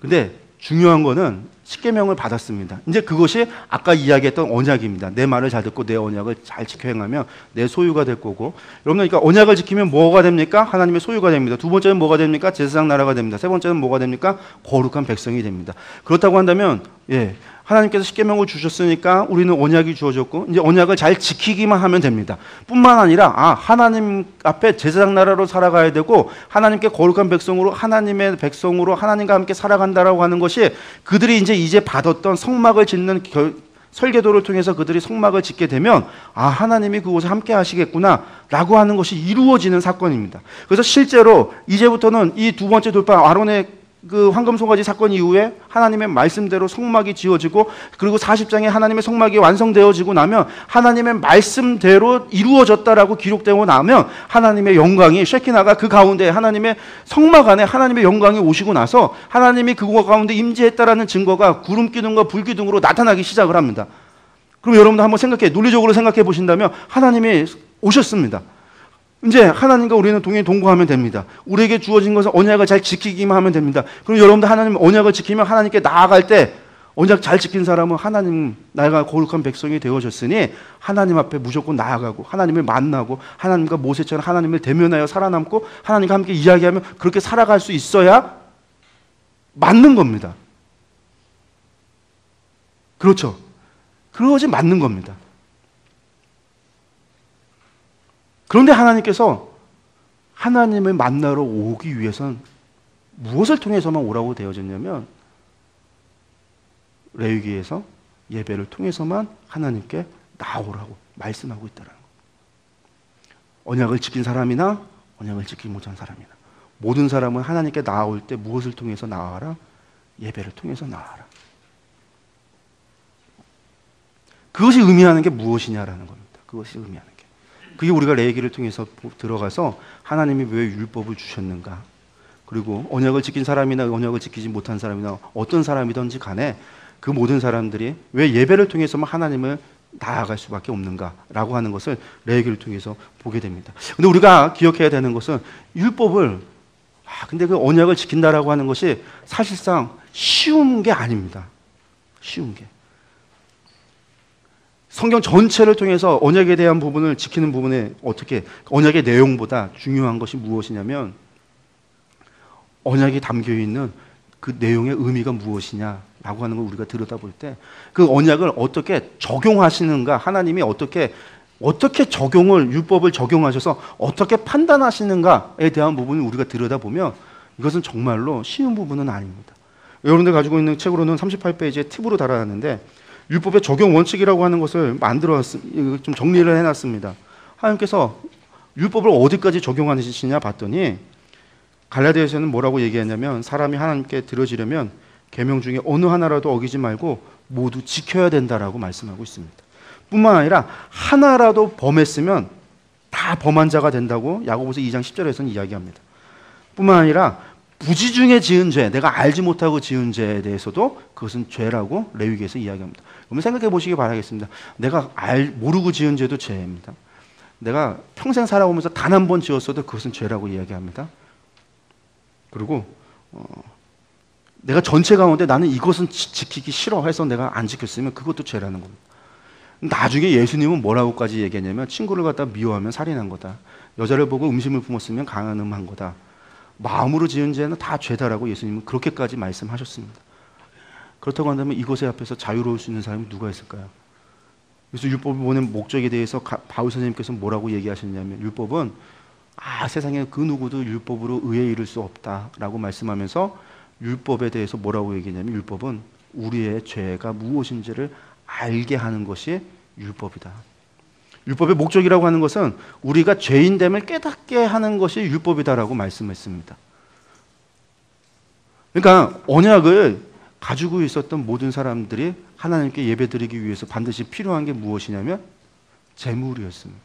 근데 중요한 거는 십계명을 받았습니다. 이제 그것이 아까 이야기했던 언약입니다. 내 말을 잘 듣고 내 언약을 잘 지켜 행하면 내 소유가 될 거고, 여러분, 그러니까 언약을 지키면 뭐가 됩니까? 하나님의 소유가 됩니다. 두 번째는 뭐가 됩니까? 제사장 나라가 됩니다. 세 번째는 뭐가 됩니까? 거룩한 백성이 됩니다. 그렇다고 한다면, 하나님께서 십계명을 주셨으니까 우리는 언약이 주어졌고, 이제 언약을 잘 지키기만 하면 됩니다. 뿐만 아니라 하나님 앞에 제사장 나라로 살아가야 되고, 하나님께 거룩한 백성으로, 하나님의 백성으로 하나님과 함께 살아간다라고 하는 것이, 그들이 이제 받았던 성막을 짓는 설계도를 통해서 그들이 성막을 짓게 되면 하나님이 그곳에 함께 하시겠구나 라고 하는 것이 이루어지는 사건입니다. 그래서 실제로 이제부터는 이 두 번째 돌파, 아론의 그 황금 소가지 사건 이후에 하나님의 말씀대로 성막이 지어지고, 그리고 40장에 하나님의 성막이 완성되어지고 나면, 하나님의 말씀대로 이루어졌다라고 기록되고 나면, 하나님의 영광이, 쉐키나가 그 가운데, 하나님의 성막 안에 하나님의 영광이 오시고 나서 하나님이 그곳 가운데 임재했다라는 증거가 구름 기둥과 불 기둥으로 나타나기 시작을 합니다. 그럼 여러분도 한번 논리적으로 생각해 보신다면, 하나님이 오셨습니다. 이제 하나님과 우리는 동거하면 됩니다. 우리에게 주어진 것은 언약을 잘 지키기만 하면 됩니다. 그럼 여러분들 하나님 언약을 지키면 하나님께 나아갈 때, 언약 잘 지킨 사람은 하나님, 나가 거룩한 백성이 되어졌으니 하나님 앞에 무조건 나아가고 하나님을 만나고 하나님과 모세처럼 하나님을 대면하여 살아남고 하나님과 함께 이야기하며 그렇게 살아갈 수 있어야 맞는 겁니다. 그렇죠? 그러지 맞는 겁니다. 그런데 하나님께서 하나님을 만나러 오기 위해서는 무엇을 통해서만 오라고 되어졌냐면, 레위기에서 예배를 통해서만 하나님께 나오라고 말씀하고 있다는 거예요. 언약을 지킨 사람이나 언약을 지키지 못한 사람이나 모든 사람은 하나님께 나아올 때 무엇을 통해서 나와라? 예배를 통해서 나와라. 그것이 의미하는 게 무엇이냐라는 겁니다. 그것이 의미하는 게. 그게 우리가 레위기를 통해서 들어가서 하나님이 왜 율법을 주셨는가, 그리고 언약을 지킨 사람이나 언약을 지키지 못한 사람이나 어떤 사람이든지 간에 그 모든 사람들이 왜 예배를 통해서만 하나님을 나아갈 수밖에 없는가라고 하는 것을 레위기를 통해서 보게 됩니다. 근데 우리가 기억해야 되는 것은 율법을, 근데 그 언약을 지킨다라고 하는 것이 사실상 쉬운 게 아닙니다. 쉬운 게. 성경 전체를 통해서 언약에 대한 부분을 지키는 부분에 어떻게, 언약의 내용보다 중요한 것이 무엇이냐면, 언약이 담겨 있는 그 내용의 의미가 무엇이냐라고 하는 걸 우리가 들여다볼 때, 그 언약을 어떻게 적용하시는가, 하나님이 어떻게 적용을, 율법을 적용하셔서 어떻게 판단하시는가에 대한 부분을 우리가 들여다보면 이것은 정말로 쉬운 부분은 아닙니다. 여러분들 가지고 있는 책으로는 38페이지에 팁으로 달아놨는데, 율법의 적용 원칙이라고 하는 것을 좀 정리를 해놨습니다. 하나님께서 율법을 어디까지 적용하시냐 봤더니, 갈라디아서는 뭐라고 얘기했냐면, 사람이 하나님께 들어지려면 계명 중에 어느 하나라도 어기지 말고 모두 지켜야 된다라고 말씀하고 있습니다. 뿐만 아니라 하나라도 범했으면 다 범한 자가 된다고 야고보서 2장 10절에서는 이야기합니다. 뿐만 아니라 부지 중에 지은 죄, 내가 알지 못하고 지은 죄에 대해서도 그것은 죄라고 레위기에서 이야기합니다. 그러면 생각해 보시기 바라겠습니다. 내가 모르고 지은 죄도 죄입니다. 내가 평생 살아오면서 단 한 번 지었어도 그것은 죄라고 이야기합니다. 그리고 내가 전체 가운데 나는 이것은 지키기 싫어해서 내가 안 지켰으면 그것도 죄라는 겁니다. 나중에 예수님은 뭐라고까지 얘기했냐면, 친구를 갖다 미워하면 살인한 거다, 여자를 보고 음심을 품었으면 간음한 거다, 마음으로 지은 죄는 다 죄다라고 예수님은 그렇게까지 말씀하셨습니다. 그렇다고 한다면 이것에 앞에서 자유로울 수 있는 사람이 누가 있을까요? 그래서 율법을 보는 목적에 대해서 바울 선생님께서 뭐라고 얘기하셨냐면, 율법은 세상에 그 누구도 율법으로 의에 이를 수 없다라고 말씀하면서, 율법에 대해서 뭐라고 얘기했냐면, 율법은 우리의 죄가 무엇인지를 알게 하는 것이 율법이다. 율법의 목적이라고 하는 것은 우리가 죄인됨을 깨닫게 하는 것이 율법이다라고 말씀했습니다. 그러니까 언약을 가지고 있었던 모든 사람들이 하나님께 예배드리기 위해서 반드시 필요한 게 무엇이냐면 제물이었습니다.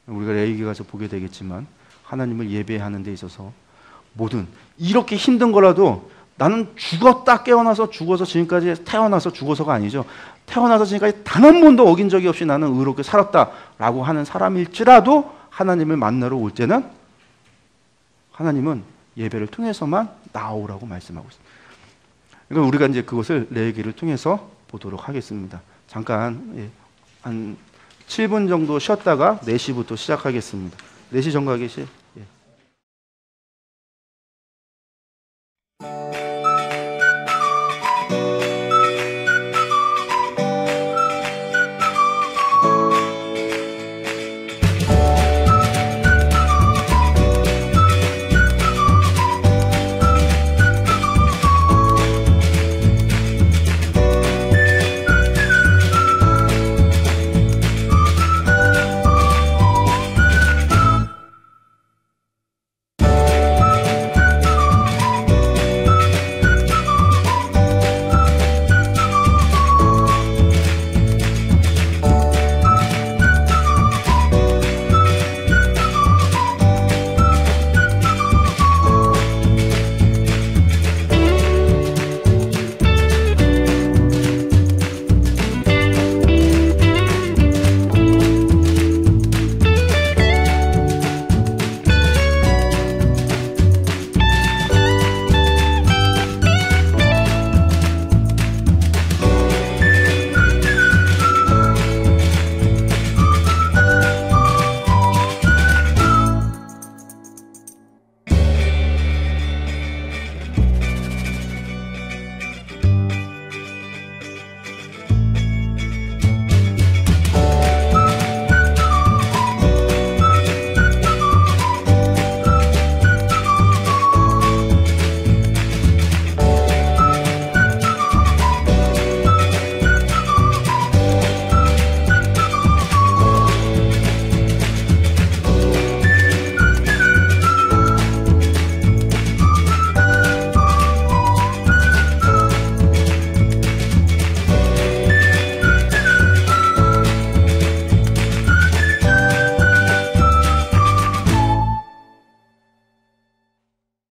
우리가 레위기 가서 보게 되겠지만 하나님을 예배하는 데 있어서 모든 이렇게 힘든 거라도 나는 죽었다 깨어나서 죽어서 지금까지 태어나서 죽어서가 아니죠. 태어나서 지금까지 단 한 번도 어긴 적이 없이 나는 의롭게 살았다라고 하는 사람일지라도 하나님을 만나러 올 때는 하나님은 예배를 통해서만 나오라고 말씀하고 있습니다. 그러니까 우리가 이제 그것을 레위기를 통해서 보도록 하겠습니다. 잠깐 한 7분 정도 쉬었다가 4시부터 시작하겠습니다. 4시 정각에